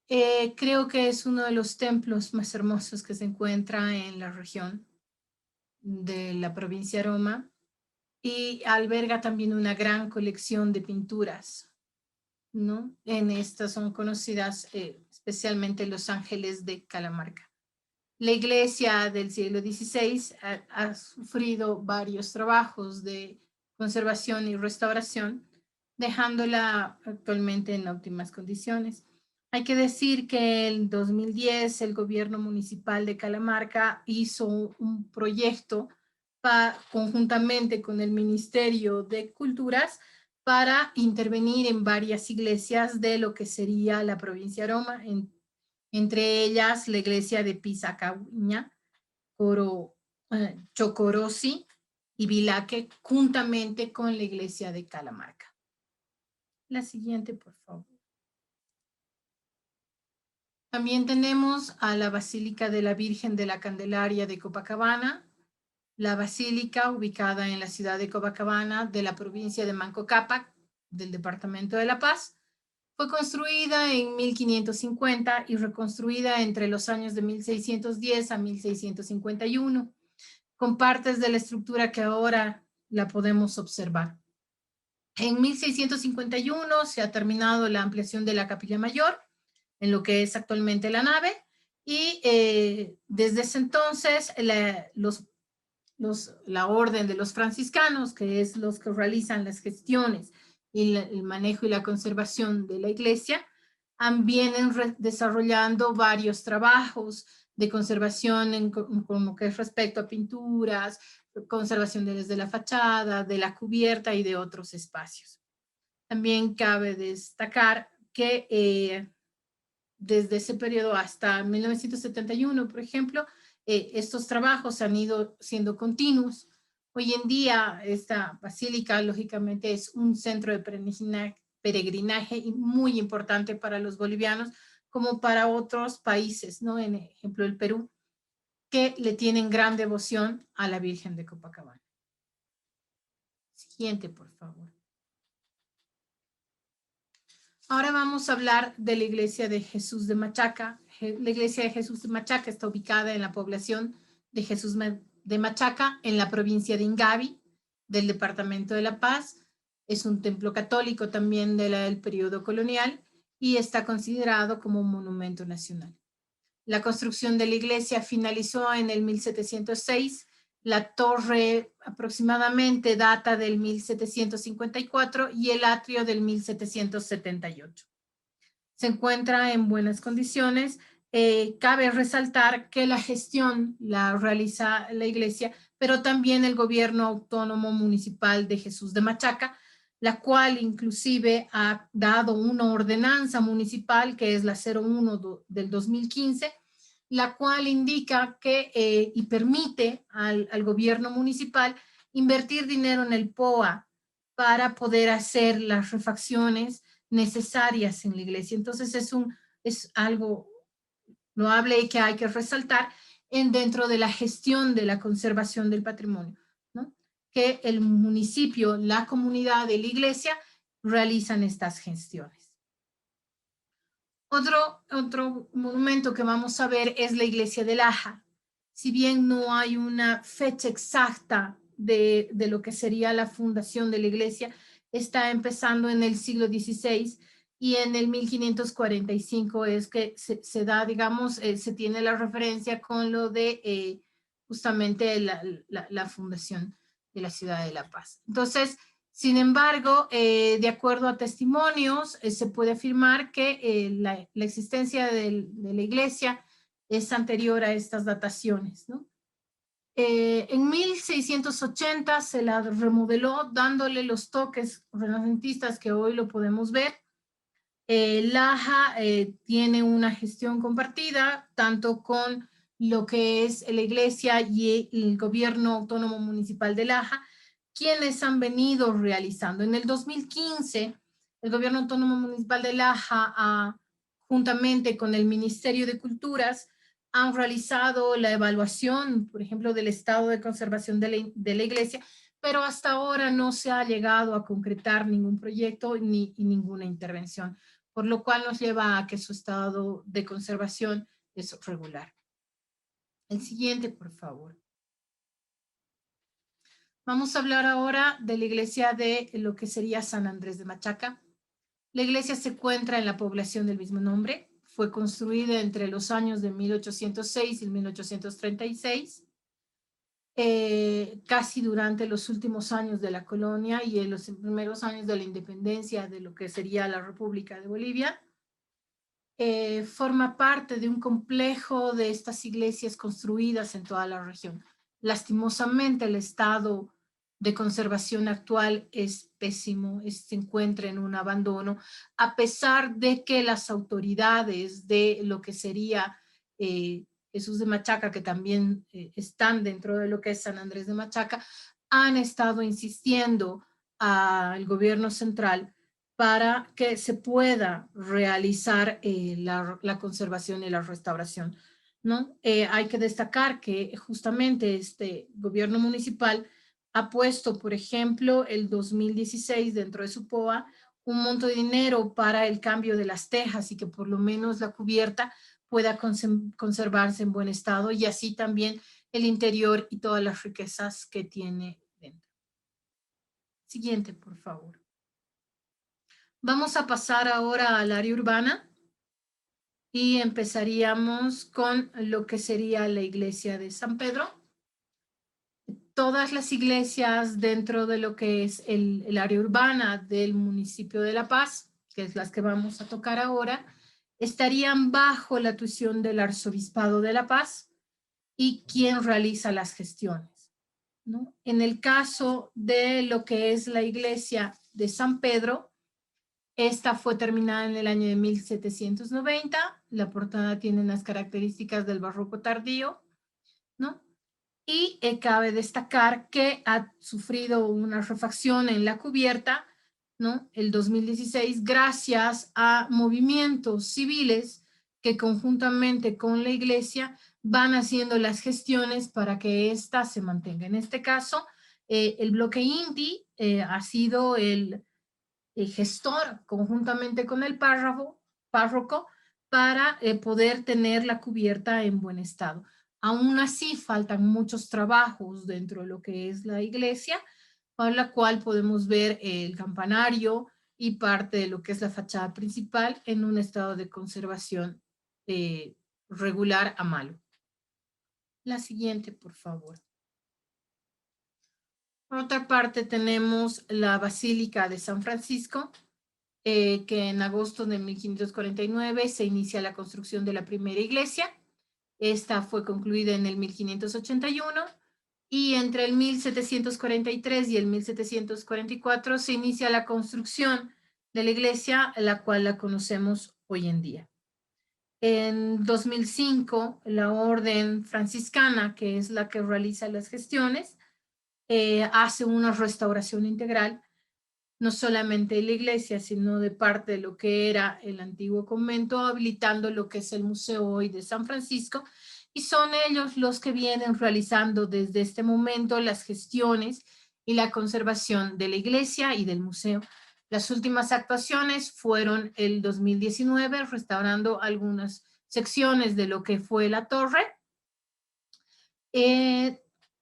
Creo que es uno de los templos más hermosos que se encuentra en la región de la provincia de Aroma y alberga también una gran colección de pinturas, ¿no? En estas son conocidas especialmente los ángeles de Calamarca. La iglesia del siglo XVI ha sufrido varios trabajos de conservación y restauración, dejándola actualmente en óptimas condiciones. Hay que decir que en 2010 el gobierno municipal de Calamarca hizo un proyecto conjuntamente con el Ministerio de Culturas para intervenir en varias iglesias de lo que sería la provincia de Aroma, entre ellas la iglesia de Pisacahuiña, Chocorosi y Vilaque, juntamente con la iglesia de Calamarca. La siguiente, por favor. También tenemos a la Basílica de la Virgen de la Candelaria de Copacabana, la basílica ubicada en la ciudad de Copacabana, de la provincia de Manco Cápac, del departamento de La Paz. Fue construida en 1550 y reconstruida entre los años de 1610 a 1651, con partes de la estructura que ahora la podemos observar. En 1651 se ha terminado la ampliación de la capilla mayor, en lo que es actualmente la nave, y desde ese entonces la orden de los franciscanos, que es los que realizan las gestiones y el manejo y la conservación de la iglesia, vienen desarrollando varios trabajos de conservación con lo que es respecto a pinturas, conservación desde la fachada, de la cubierta y de otros espacios. También cabe destacar que desde ese periodo hasta 1971, por ejemplo, estos trabajos han ido siendo continuos. Hoy en día, esta basílica, lógicamente, es un centro de peregrinaje muy importante para los bolivianos, como para otros países, ¿no? En ejemplo, el Perú, que le tienen gran devoción a la Virgen de Copacabana. Siguiente, por favor. Ahora vamos a hablar de la iglesia de Jesús de Machaca. La iglesia de Jesús de Machaca está ubicada en la población de Jesús de Machaca, en la provincia de Ingavi, del departamento de La Paz. Es un templo católico también del periodo colonial y está considerado como un monumento nacional. La construcción de la iglesia finalizó en el 1706. La torre aproximadamente data del 1754 y el atrio del 1778. Se encuentra en buenas condiciones. Cabe resaltar que la gestión la realiza la iglesia, pero también el gobierno autónomo municipal de Jesús de Machaca, la cual inclusive ha dado una ordenanza municipal que es la 01 del 2015, la cual indica que y permite al gobierno municipal invertir dinero en el POA para poder hacer las refacciones necesarias en la iglesia. Entonces es algo loable y que hay que resaltar dentro de la gestión de la conservación del patrimonio, ¿no? Que el municipio, la comunidad de la iglesia realizan estas gestiones. Otro monumento que vamos a ver es la iglesia de Laja. Si bien no hay una fecha exacta de lo que sería la fundación de la iglesia, está empezando en el siglo XVI y en el 1545 es que se da, digamos, se tiene la referencia con lo de justamente la fundación de la ciudad de La Paz. Entonces, sin embargo, de acuerdo a testimonios, se puede afirmar que la existencia de la iglesia es anterior a estas dataciones, ¿no? En 1680 se la remodeló dándole los toques renacentistas que hoy lo podemos ver. Laja tiene una gestión compartida tanto con lo que es la iglesia y el gobierno autónomo municipal de Laja, quienes han venido realizando. En el 2015, el gobierno autónomo municipal de Laja, juntamente con el Ministerio de Culturas, han realizado la evaluación, por ejemplo, del estado de conservación de la iglesia, pero hasta ahora no se ha llegado a concretar ningún proyecto ni ninguna intervención, por lo cual nos lleva a que su estado de conservación es regular. El siguiente, por favor. Vamos a hablar ahora de la iglesia de lo que sería San Andrés de Machaca. La iglesia se encuentra en la población del mismo nombre. Fue construida entre los años de 1806 y 1836, casi durante los últimos años de la colonia y en los primeros años de la independencia de lo que sería la República de Bolivia. Forma parte de un complejo de estas iglesias construidas en toda la región. Lastimosamente, el estado de conservación actual es pésimo, se encuentra en un abandono, a pesar de que las autoridades de lo que sería Jesús de Machaca, que también están dentro de lo que es San Andrés de Machaca, han estado insistiendo al gobierno central para que se pueda realizar la conservación y la restauración, ¿no? Hay que destacar que justamente este gobierno municipal ha puesto, por ejemplo, el 2016 dentro de su POA, un monto de dinero para el cambio de las tejas y que por lo menos la cubierta pueda conservarse en buen estado, y así también el interior y todas las riquezas que tiene dentro. Siguiente, por favor. Vamos a pasar ahora al área urbana y empezaríamos con lo que sería la iglesia de San Pedro. Todas las iglesias dentro de lo que es el área urbana del municipio de La Paz, que es las que vamos a tocar ahora, estarían bajo la tuición del Arzobispado de La Paz y quien realiza las gestiones, ¿no? En el caso de lo que es la iglesia de San Pedro, esta fue terminada en el año de 1790. La portada tiene unas características del barroco tardío, ¿no? Y cabe destacar que ha sufrido una refacción en la cubierta, ¿no? El 2016, gracias a movimientos civiles que conjuntamente con la iglesia van haciendo las gestiones para que ésta se mantenga. En este caso, el bloque INDI ha sido el gestor conjuntamente con el párroco para poder tener la cubierta en buen estado. Aún así, faltan muchos trabajos dentro de lo que es la iglesia, para la cual podemos ver el campanario y parte de lo que es la fachada principal en un estado de conservación regular a malo. La siguiente, por favor. Por otra parte, tenemos la Basílica de San Francisco, que en agosto de 1549 se inicia la construcción de la primera iglesia. Esta fue concluida en el 1581 y entre el 1743 y el 1744 se inicia la construcción de la iglesia, la cual la conocemos hoy en día. En 2005, la orden franciscana, que es la que realiza las gestiones, hace una restauración integral, no solamente de la iglesia, sino de parte de lo que era el antiguo convento, habilitando lo que es el museo hoy de San Francisco, y son ellos los que vienen realizando desde este momento las gestiones y la conservación de la iglesia y del museo. Las últimas actuaciones fueron el 2019, restaurando algunas secciones de lo que fue la torre,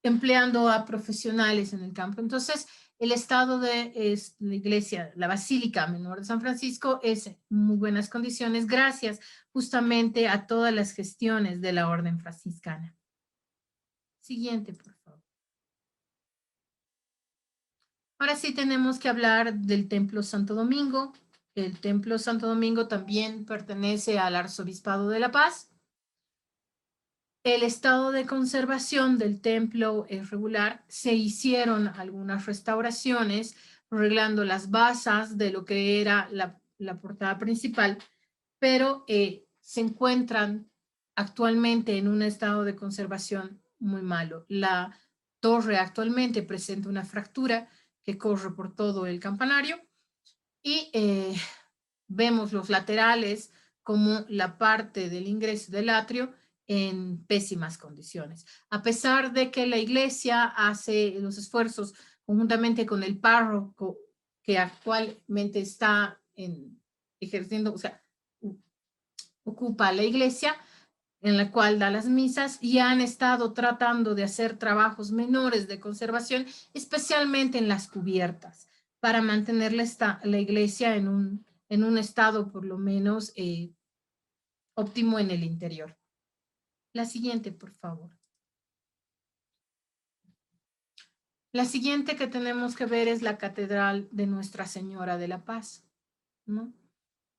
empleando a profesionales en el campo. Entonces, el estado de la iglesia, la Basílica Menor de San Francisco, es en muy buenas condiciones gracias justamente a todas las gestiones de la orden franciscana. Siguiente, por favor. Ahora sí tenemos que hablar del Templo Santo Domingo. El Templo Santo Domingo también pertenece al Arzobispado de La Paz. El estado de conservación del templo es regular. Se hicieron algunas restauraciones, arreglando las basas de lo que era la portada principal, pero se encuentran actualmente en un estado de conservación muy malo. La torre actualmente presenta una fractura que corre por todo el campanario y vemos los laterales como la parte del ingreso del atrio en pésimas condiciones. A pesar de que la iglesia hace los esfuerzos conjuntamente con el párroco que actualmente está ejerciendo, o sea, ocupa la iglesia en la cual da las misas, y han estado tratando de hacer trabajos menores de conservación, especialmente en las cubiertas, para mantener la iglesia en un estado por lo menos óptimo en el interior. La siguiente, por favor. La siguiente que tenemos que ver es la Catedral de Nuestra Señora de la Paz, ¿no?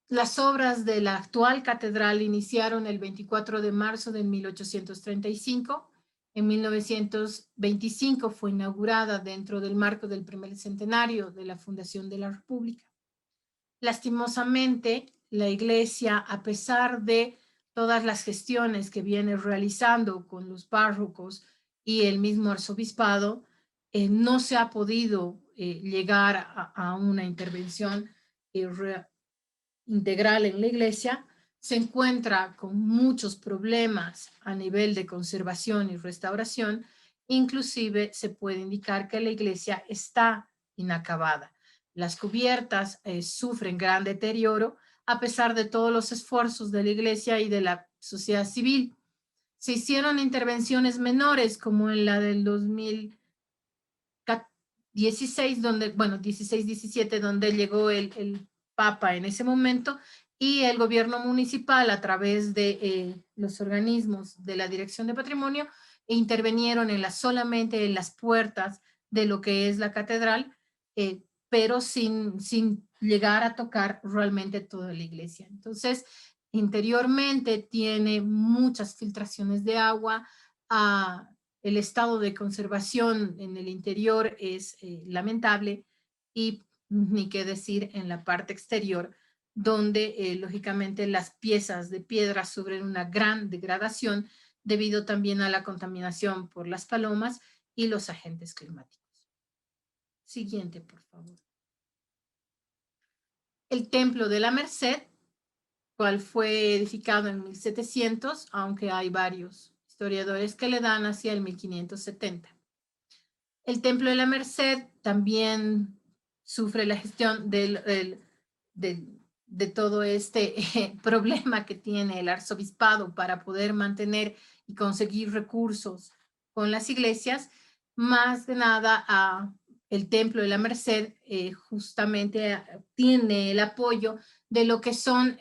Las obras de la actual catedral iniciaron el 24 de marzo de 1835. En 1925 fue inaugurada dentro del marco del primer centenario de la fundación de la República. Lastimosamente, la iglesia, a pesar de todas las gestiones que viene realizando con los párrocos y el mismo arzobispado, no se ha podido llegar a una intervención integral en la iglesia. Se encuentra con muchos problemas a nivel de conservación y restauración. Inclusive se puede indicar que la iglesia está inacabada. Las cubiertas sufren gran deterioro a pesar de todos los esfuerzos de la iglesia y de la sociedad civil. Se hicieron intervenciones menores como en la del 2016, donde, bueno, 16-17, donde llegó el Papa en ese momento, y el gobierno municipal a través de los organismos de la Dirección de Patrimonio intervinieron solamente en las puertas de lo que es la catedral, pero sin llegar a tocar realmente toda la iglesia. Entonces, interiormente tiene muchas filtraciones de agua, el estado de conservación en el interior es lamentable, y ni qué decir en la parte exterior, donde lógicamente las piezas de piedra sufren una gran degradación debido también a la contaminación por las palomas y los agentes climáticos. Siguiente, por favor. El Templo de la Merced, cual fue edificado en 1700, aunque hay varios historiadores que le dan hacia el 1570. El Templo de la Merced también sufre la gestión de todo este problema que tiene el arzobispado para poder mantener y conseguir recursos con las iglesias. Más de nada, el Templo de la Merced justamente tiene el apoyo de lo que son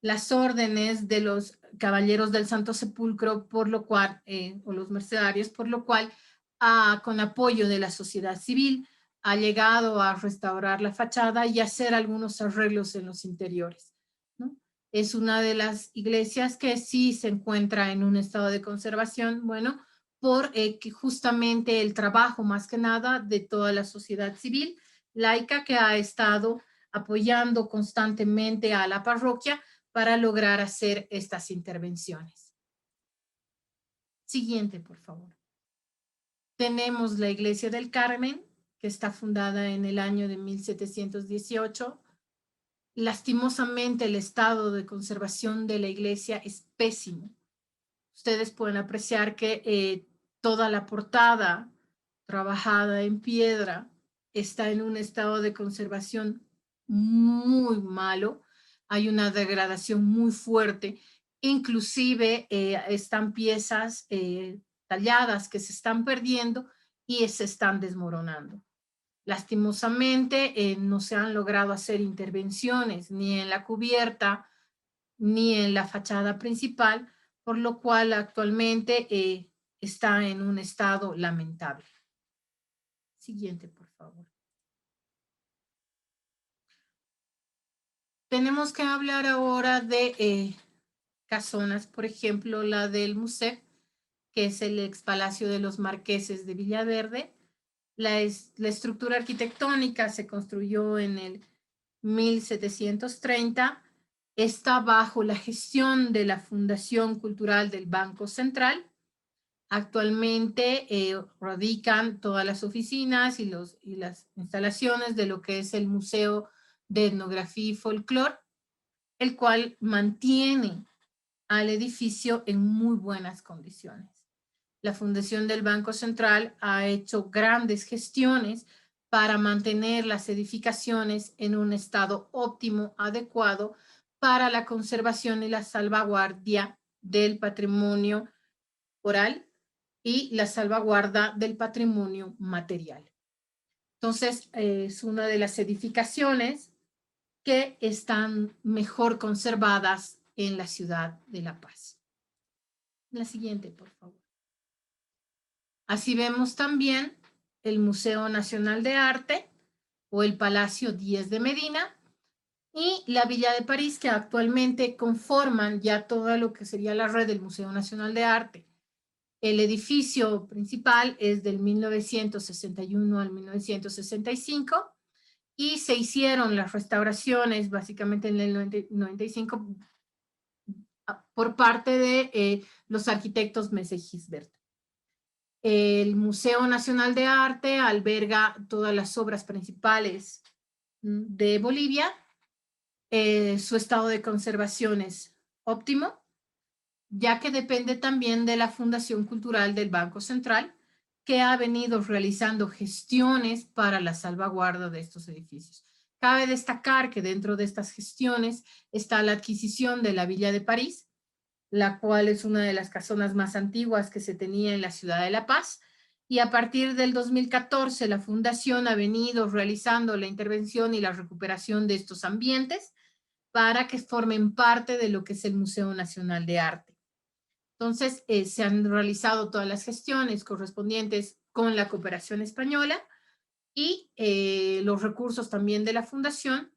las órdenes de los caballeros del Santo Sepulcro, por lo cual, o los mercedarios, por lo cual, con apoyo de la sociedad civil, ha llegado a restaurar la fachada y hacer algunos arreglos en los interiores, ¿no? Es una de las iglesias que sí se encuentra en un estado de conservación, bueno, por que justamente el trabajo más que nada de toda la sociedad civil laica que ha estado apoyando constantemente a la parroquia para lograr hacer estas intervenciones. Siguiente, por favor. Tenemos la Iglesia del Carmen, que está fundada en el año de 1718. Lastimosamente, el estado de conservación de la iglesia es pésimo. Ustedes pueden apreciar que toda la portada trabajada en piedra está en un estado de conservación muy malo. Hay una degradación muy fuerte. Inclusive están piezas talladas que se están perdiendo y se están desmoronando. Lastimosamente no se han logrado hacer intervenciones ni en la cubierta ni en la fachada principal, por lo cual actualmente está en un estado lamentable. Siguiente, por favor. Tenemos que hablar ahora de casonas, por ejemplo, la del Museo, que es el ex Palacio de los Marqueses de Villaverde. La estructura arquitectónica se construyó en el 1730. Está bajo la gestión de la Fundación Cultural del Banco Central. Actualmente radican todas las oficinas y las instalaciones de lo que es el Museo de Etnografía y Folclore, el cual mantiene al edificio en muy buenas condiciones. La Fundación del Banco Central ha hecho grandes gestiones para mantener las edificaciones en un estado óptimo, adecuado para la conservación y la salvaguardia del patrimonio oral y la salvaguarda del patrimonio material. Entonces, es una de las edificaciones que están mejor conservadas en la ciudad de La Paz. La siguiente, por favor. Así vemos también el Museo Nacional de Arte o el Palacio Díez de Medina y la Villa de París, que actualmente conforman ya todo lo que sería la red del Museo Nacional de Arte. El edificio principal es del 1961 al 1965 y se hicieron las restauraciones básicamente en el 95 por parte de los arquitectos Messe y Gisbert. El Museo Nacional de Arte alberga todas las obras principales de Bolivia. Su estado de conservación es óptimo, ya que depende también de la Fundación Cultural del Banco Central, que ha venido realizando gestiones para la salvaguarda de estos edificios. Cabe destacar que dentro de estas gestiones está la adquisición de la Villa de París, la cual es una de las casonas más antiguas que se tenía en la ciudad de La Paz, y a partir del 2014 la Fundación ha venido realizando la intervención y la recuperación de estos ambientes para que formen parte de lo que es el Museo Nacional de Arte. Entonces, se han realizado todas las gestiones correspondientes con la cooperación española y los recursos también de la Fundación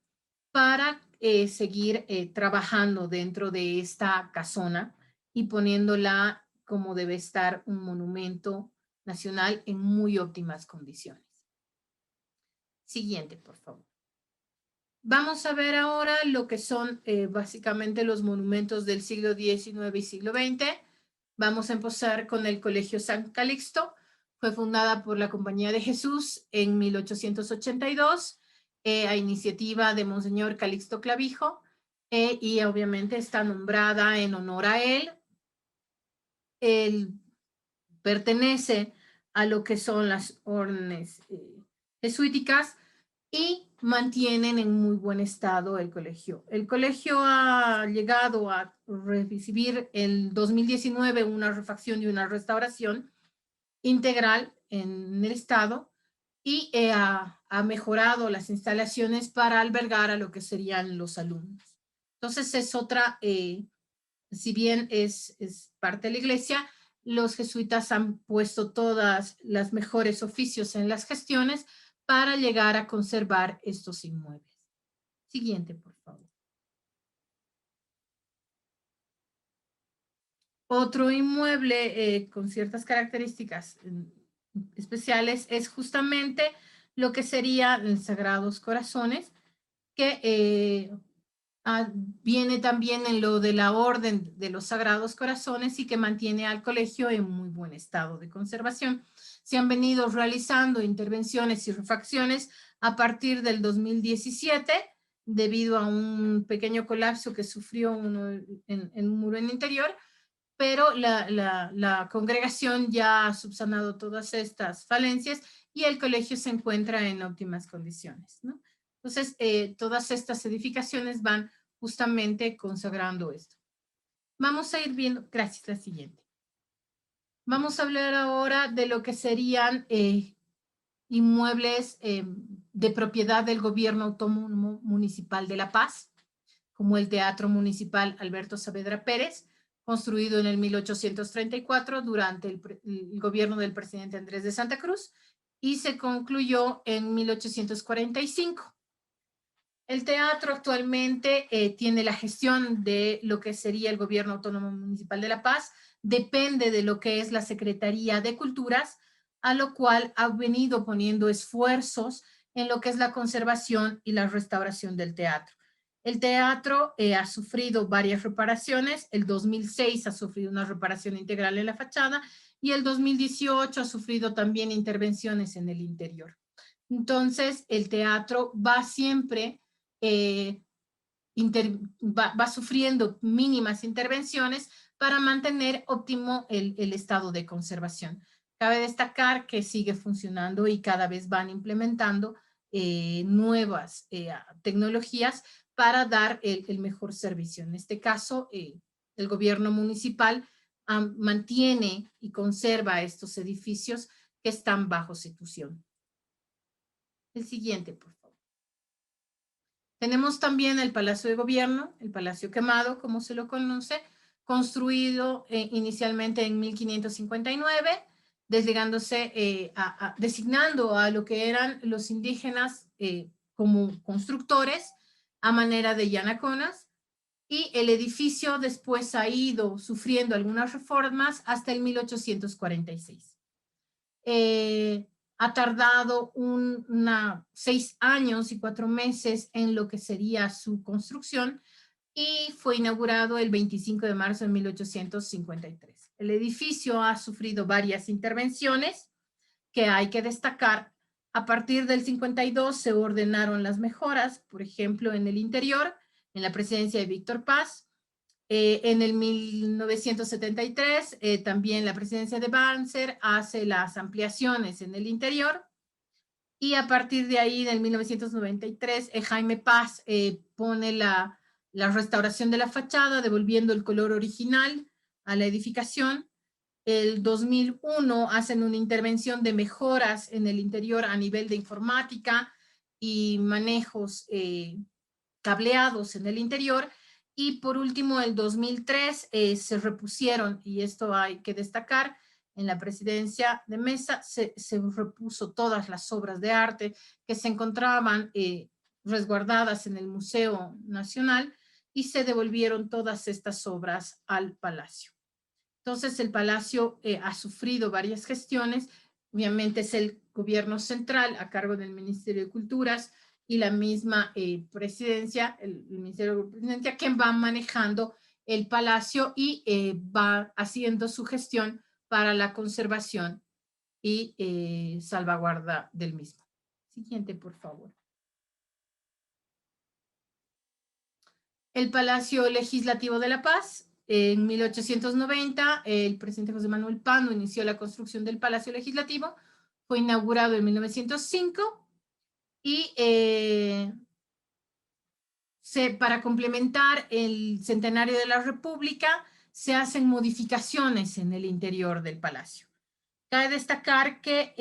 para seguir trabajando dentro de esta casona y poniéndola como debe estar un monumento nacional en muy óptimas condiciones. Siguiente, por favor. Vamos a ver ahora lo que son básicamente los monumentos del siglo XIX y siglo XX. Vamos a empezar con el Colegio San Calixto. Fue fundada por la Compañía de Jesús en 1882 a iniciativa de Monseñor Calixto Clavijo y obviamente está nombrada en honor a él. Él pertenece a lo que son las órdenes jesuíticas y mantienen en muy buen estado el colegio. El colegio ha llegado a recibir el 2019 una refacción y una restauración integral en el estado y ha mejorado las instalaciones para albergar a lo que serían los alumnos. Entonces es otra, si bien es parte de la iglesia, los jesuitas han puesto todas las mejores oficios en las gestiones para llegar a conservar estos inmuebles. Siguiente, por favor. Otro inmueble con ciertas características especiales es justamente lo que sería el Sagrados Corazones, que viene también en lo de la Orden de los Sagrados Corazones y que mantiene al colegio en muy buen estado de conservación. Se han venido realizando intervenciones y refacciones a partir del 2017 debido a un pequeño colapso que sufrió en un muro en el interior, pero la congregación ya ha subsanado todas estas falencias y el colegio se encuentra en óptimas condiciones, ¿no? Entonces, todas estas edificaciones van justamente consagrando esto. Vamos a ir viendo, gracias, la siguiente. Vamos a hablar ahora de lo que serían inmuebles de propiedad del Gobierno Autónomo Municipal de La Paz, como el Teatro Municipal Alberto Saavedra Pérez, construido en el 1834 durante el gobierno del presidente Andrés de Santa Cruz y se concluyó en 1845. El teatro actualmente tiene la gestión de lo que sería el Gobierno Autónomo Municipal de La Paz, depende de lo que es la Secretaría de Culturas, a lo cual ha venido poniendo esfuerzos en lo que es la conservación y la restauración del teatro. El teatro ha sufrido varias reparaciones, el 2006 ha sufrido una reparación integral en la fachada y el 2018 ha sufrido también intervenciones en el interior. Entonces, el teatro va siempre va sufriendo mínimas intervenciones para mantener óptimo el estado de conservación. Cabe destacar que sigue funcionando y cada vez van implementando nuevas tecnologías para dar el mejor servicio. En este caso, el gobierno municipal mantiene y conserva estos edificios que están bajo institución. El siguiente, por favor. Tenemos también el Palacio de Gobierno, el Palacio Quemado, como se lo conoce, construido inicialmente en 1559, designando a lo que eran los indígenas como constructores a manera de yanaconas, y el edificio después ha ido sufriendo algunas reformas hasta el 1846. Ha tardado 6 años y 4 meses en lo que sería su construcción y fue inaugurado el 25 de marzo de 1853. El edificio ha sufrido varias intervenciones que hay que destacar. A partir del 52 se ordenaron las mejoras, por ejemplo, en el interior, en la presidencia de Víctor Paz, En el 1973, también la presidencia de Banzer hace las ampliaciones en el interior. Y a partir de ahí, en 1993, Jaime Paz pone la restauración de la fachada, devolviendo el color original a la edificación. El 2001 hacen una intervención de mejoras en el interior a nivel de informática y manejos cableados en el interior. Y por último, el 2003 se repusieron, y esto hay que destacar, en la presidencia de Mesa se repuso todas las obras de arte que se encontraban resguardadas en el Museo Nacional, y se devolvieron todas estas obras al Palacio. Entonces el Palacio ha sufrido varias gestiones. Obviamente es el gobierno central a cargo del Ministerio de Culturas y la misma presidencia, el Ministerio de Presidencia, quien va manejando el Palacio y va haciendo su gestión para la conservación y salvaguarda del mismo. Siguiente, por favor. El Palacio Legislativo de La Paz. En 1890, el presidente José Manuel Pando inició la construcción del Palacio Legislativo. Fue inaugurado en 1905 y para complementar el centenario de la República, se hacen modificaciones en el interior del palacio. Cabe destacar que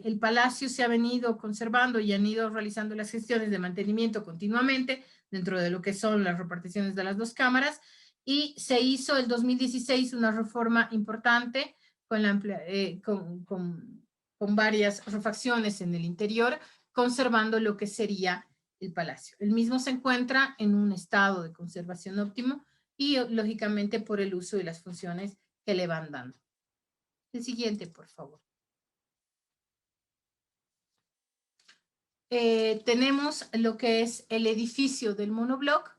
el palacio se ha venido conservando y han ido realizando las gestiones de mantenimiento continuamente dentro de lo que son las reparticiones de las dos cámaras, y se hizo el 2016 una reforma importante con varias refacciones en el interior, conservando lo que sería el palacio. El mismo se encuentra en un estado de conservación óptimo y lógicamente por el uso y las funciones que le van dando. El siguiente, por favor. Tenemos lo que es el edificio del monobloc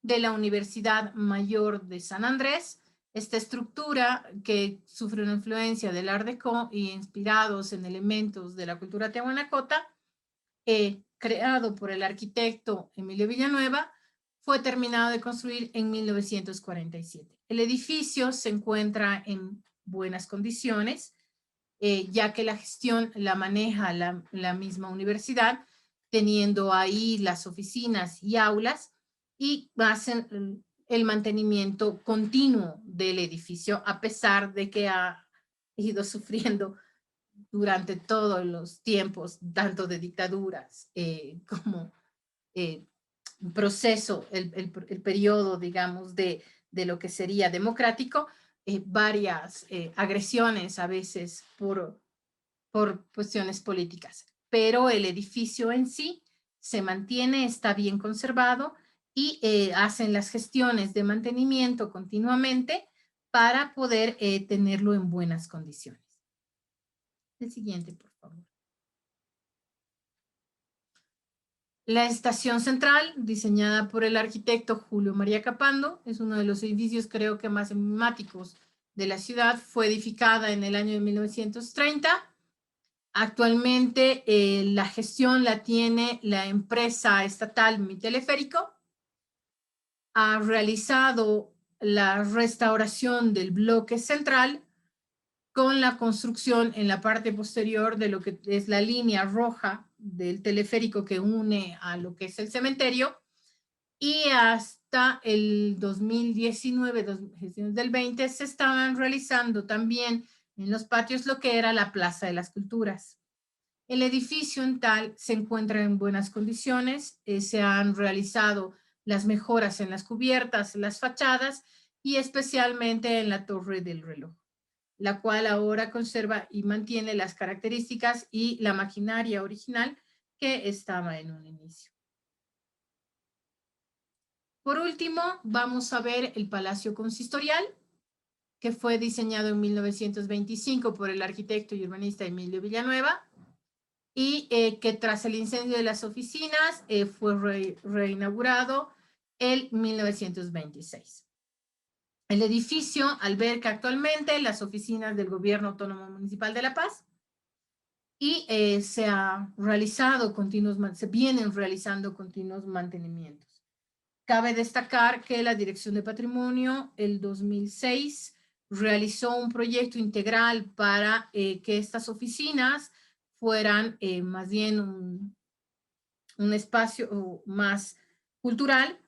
de la Universidad Mayor de San Andrés. Esta estructura, que sufre una influencia del Art Deco y inspirados en elementos de la cultura tehuanacota, creado por el arquitecto Emilio Villanueva, fue terminado de construir en 1947. El edificio se encuentra en buenas condiciones, ya que la gestión la maneja la misma universidad, teniendo ahí las oficinas y aulas, y hacen el mantenimiento continuo del edificio, a pesar de que ha ido sufriendo durante todos los tiempos, tanto de dictaduras como proceso, el periodo, digamos, de lo que sería democrático, varias agresiones a veces por cuestiones políticas. Pero el edificio en sí se mantiene, está bien conservado, y hacen las gestiones de mantenimiento continuamente para poder tenerlo en buenas condiciones. El siguiente, por favor. La estación central, diseñada por el arquitecto Julio María Capando, es uno de los edificios, creo que más emblemáticos de la ciudad. Fue edificada en el año de 1930. Actualmente la gestión la tiene la empresa estatal Mi Teleférico. Ha realizado la restauración del bloque central con la construcción en la parte posterior de lo que es la línea roja del teleférico que une a lo que es el cementerio, y hasta el 2019, del 20, se estaban realizando también en los patios lo que era la Plaza de las Culturas. El edificio en tal se encuentra en buenas condiciones, se han realizado las mejoras en las cubiertas, las fachadas y especialmente en la Torre del Reloj, la cual ahora conserva y mantiene las características y la maquinaria original que estaba en un inicio. Por último, vamos a ver el Palacio Consistorial, que fue diseñado en 1925 por el arquitecto y urbanista Emilio Villanueva, y que tras el incendio de las oficinas fue reinaugurado en 1926. El edificio alberga actualmente las oficinas del Gobierno Autónomo Municipal de La Paz, y se vienen realizando continuos mantenimientos. Cabe destacar que la Dirección de Patrimonio, el 2006, realizó un proyecto integral para que estas oficinas fueran más bien un espacio más cultural,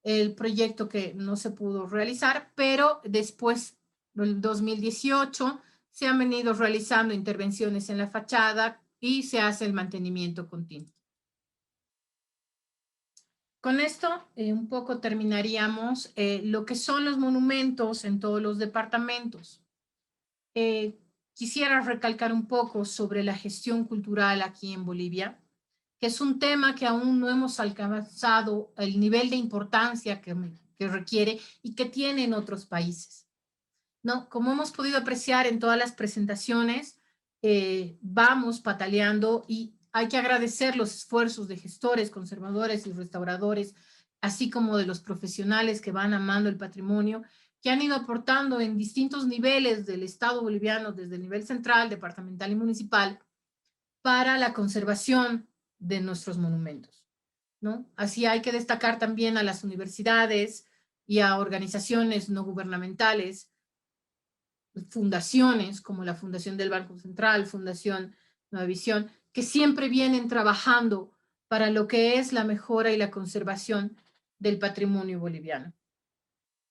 el proyecto que no se pudo realizar, pero después, en 2018, se han venido realizando intervenciones en la fachada y se hace el mantenimiento continuo. Con esto, un poco terminaríamos lo que son los monumentos en todos los departamentos. Quisiera recalcar un poco sobre la gestión cultural aquí en Bolivia, que es un tema que aún no hemos alcanzado el nivel de importancia que requiere y que tiene en otros países, ¿no? Como hemos podido apreciar en todas las presentaciones, vamos pataleando y hay que agradecer los esfuerzos de gestores, conservadores y restauradores, así como de los profesionales que van amando el patrimonio, que han ido aportando en distintos niveles del Estado boliviano, desde el nivel central, departamental y municipal, para la conservación de nuestros monumentos, ¿no? Así hay que destacar también a las universidades y a organizaciones no gubernamentales, fundaciones como la Fundación del Banco Central, Fundación Nueva Visión, que siempre vienen trabajando para lo que es la mejora y la conservación del patrimonio boliviano.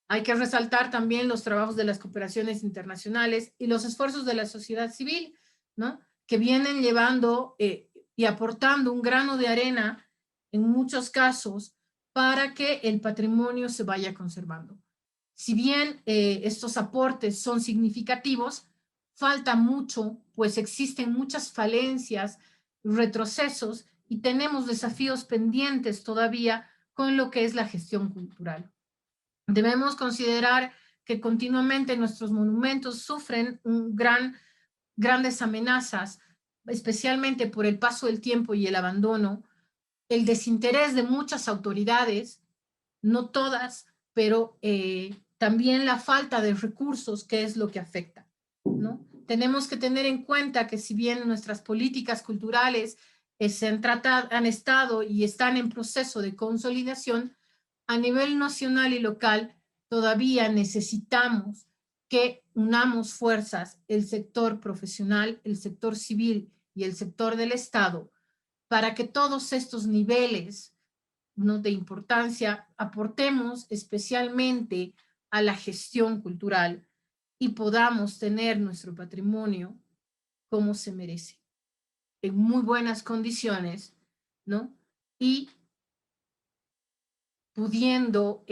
Hay que resaltar también los trabajos de las cooperaciones internacionales y los esfuerzos de la sociedad civil, ¿no? Que vienen llevando y aportando un grano de arena en muchos casos para que el patrimonio se vaya conservando. Si bien estos aportes son significativos, falta mucho, pues existen muchas falencias, retrocesos y tenemos desafíos pendientes todavía con lo que es la gestión cultural. Debemos considerar que continuamente nuestros monumentos sufren grandes amenazas, especialmente por el paso del tiempo y el abandono, el desinterés de muchas autoridades, no todas, pero también la falta de recursos, que es lo que afecta, ¿no? Tenemos que tener en cuenta que si bien nuestras políticas culturales han estado y están en proceso de consolidación, a nivel nacional y local todavía necesitamos que unamos fuerzas, el sector profesional, el sector civil y el sector del Estado, para que todos estos niveles, ¿no?, de importancia aportemos especialmente a la gestión cultural y podamos tener nuestro patrimonio como se merece, en muy buenas condiciones, ¿no? Y pudiendo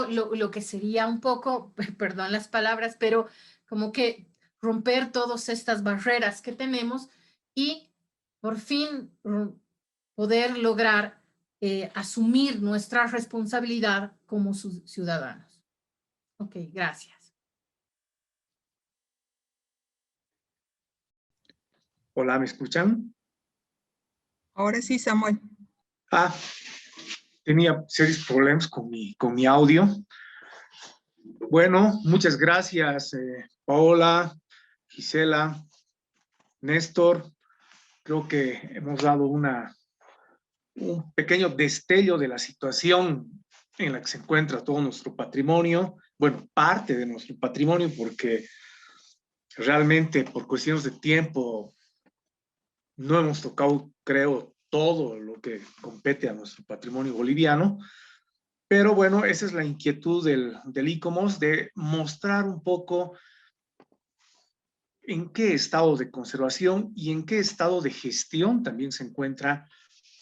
lo que sería un poco, perdón las palabras, pero como que romper todas estas barreras que tenemos y por fin poder lograr asumir nuestra responsabilidad como ciudadanos. Ok, gracias. Hola, ¿me escuchan? Ahora sí, Samuel. Tenía serios problemas con mi audio. Bueno, muchas gracias, Paola, Gisela, Néstor. Creo que hemos dado un pequeño destello de la situación en la que se encuentra todo nuestro patrimonio, bueno, parte de nuestro patrimonio, porque realmente por cuestiones de tiempo no hemos tocado, creo, todo lo que compete a nuestro patrimonio boliviano, pero bueno, esa es la inquietud del ICOMOS, de mostrar un poco en qué estado de conservación y en qué estado de gestión también se encuentra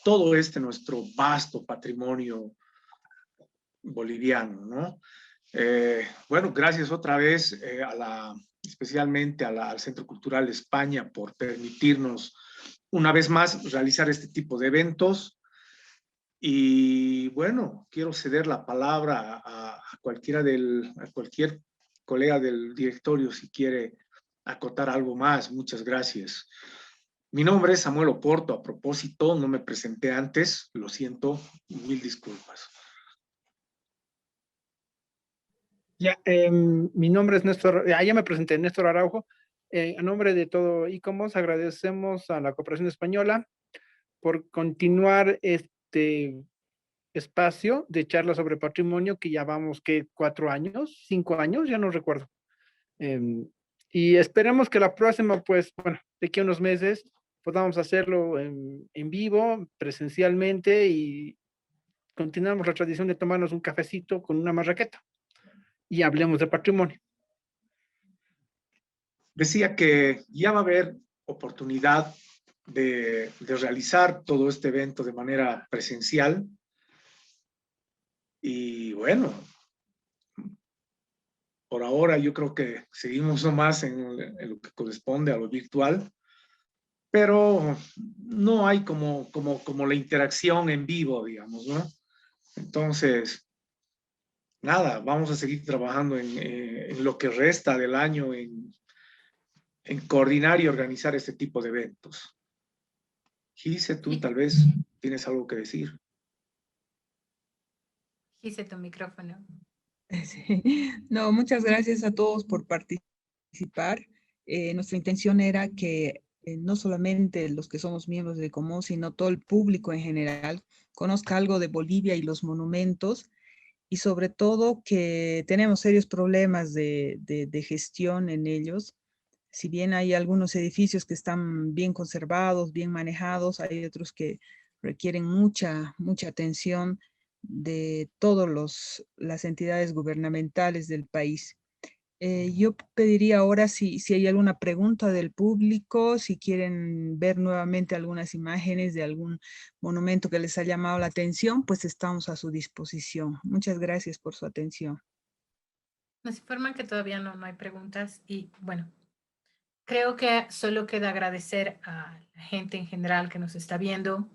todo nuestro vasto patrimonio boliviano, ¿no? Bueno, gracias otra vez especialmente al Centro Cultural España por permitirnos una vez más realizar este tipo de eventos. Y bueno, quiero ceder la palabra a cualquier colega del directorio si quiere acotar algo más. Muchas gracias. Mi nombre es Samuel Oporto. A propósito, no me presenté antes, lo siento, mil disculpas. Ya, mi nombre es Néstor, ya me presenté, Néstor Araujo. A nombre de todo ICOMOS agradecemos a la Cooperación Española por continuar este espacio de charla sobre patrimonio que ya vamos, ¿qué? 4 años, 5 años, ya no recuerdo. Y esperemos que la próxima, pues, bueno, de aquí a unos meses podamos hacerlo en vivo, presencialmente, y continuamos la tradición de tomarnos un cafecito con una marraqueta y hablemos de patrimonio. Decía que ya va a haber oportunidad de realizar todo este evento de manera presencial. Y bueno, por ahora yo creo que seguimos nomás en lo que corresponde a lo virtual, pero no hay como la interacción en vivo, digamos, ¿no? Entonces, nada, vamos a seguir trabajando en lo que resta del año en coordinar y organizar este tipo de eventos. Gise, tú tal vez tienes algo que decir. Gise, tu micrófono. Sí. No, muchas gracias a todos por participar. Nuestra intención era que no solamente los que somos miembros de Común, sino todo el público en general conozca algo de Bolivia y los monumentos, y sobre todo que tenemos serios problemas de gestión en ellos. Si bien hay algunos edificios que están bien conservados, bien manejados, hay otros que requieren mucha atención de todas las entidades gubernamentales del país. Yo pediría ahora si hay alguna pregunta del público, si quieren ver nuevamente algunas imágenes de algún monumento que les ha llamado la atención, pues estamos a su disposición. Muchas gracias por su atención. Nos informan que todavía no hay preguntas y bueno, creo que solo queda agradecer a la gente en general que nos está viendo,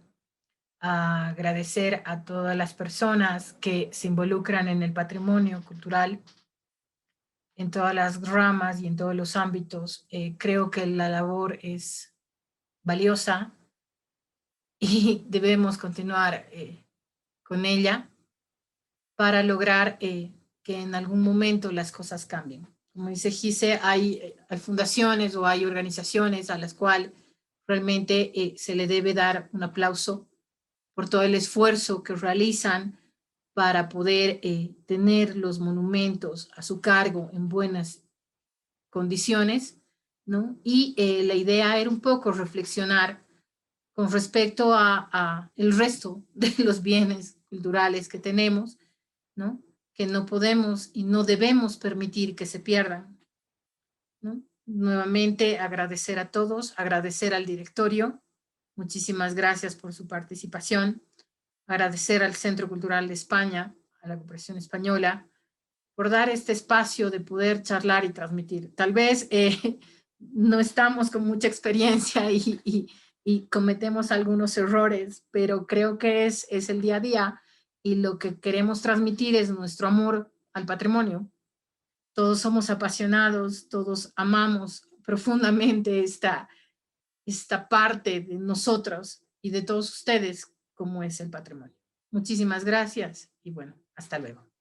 a agradecer a todas las personas que se involucran en el patrimonio cultural, en todas las ramas y en todos los ámbitos. Creo que la labor es valiosa y debemos continuar con ella para lograr que en algún momento las cosas cambien. Como dice Gise, hay fundaciones o hay organizaciones a las cuales realmente se le debe dar un aplauso por todo el esfuerzo que realizan para poder tener los monumentos a su cargo en buenas condiciones, ¿no? Y la idea era un poco reflexionar con respecto a el resto de los bienes culturales que tenemos, ¿no? Que no podemos y no debemos permitir que se pierdan, ¿no? Nuevamente agradecer a todos, agradecer al directorio, muchísimas gracias por su participación, agradecer al Centro Cultural de España, a la Cooperación Española, por dar este espacio de poder charlar y transmitir. Tal vez no estamos con mucha experiencia y cometemos algunos errores, pero creo que es el día a día y lo que queremos transmitir es nuestro amor al patrimonio. Todos somos apasionados, todos amamos profundamente esta parte de nosotros y de todos ustedes como es el patrimonio. Muchísimas gracias y bueno, hasta luego.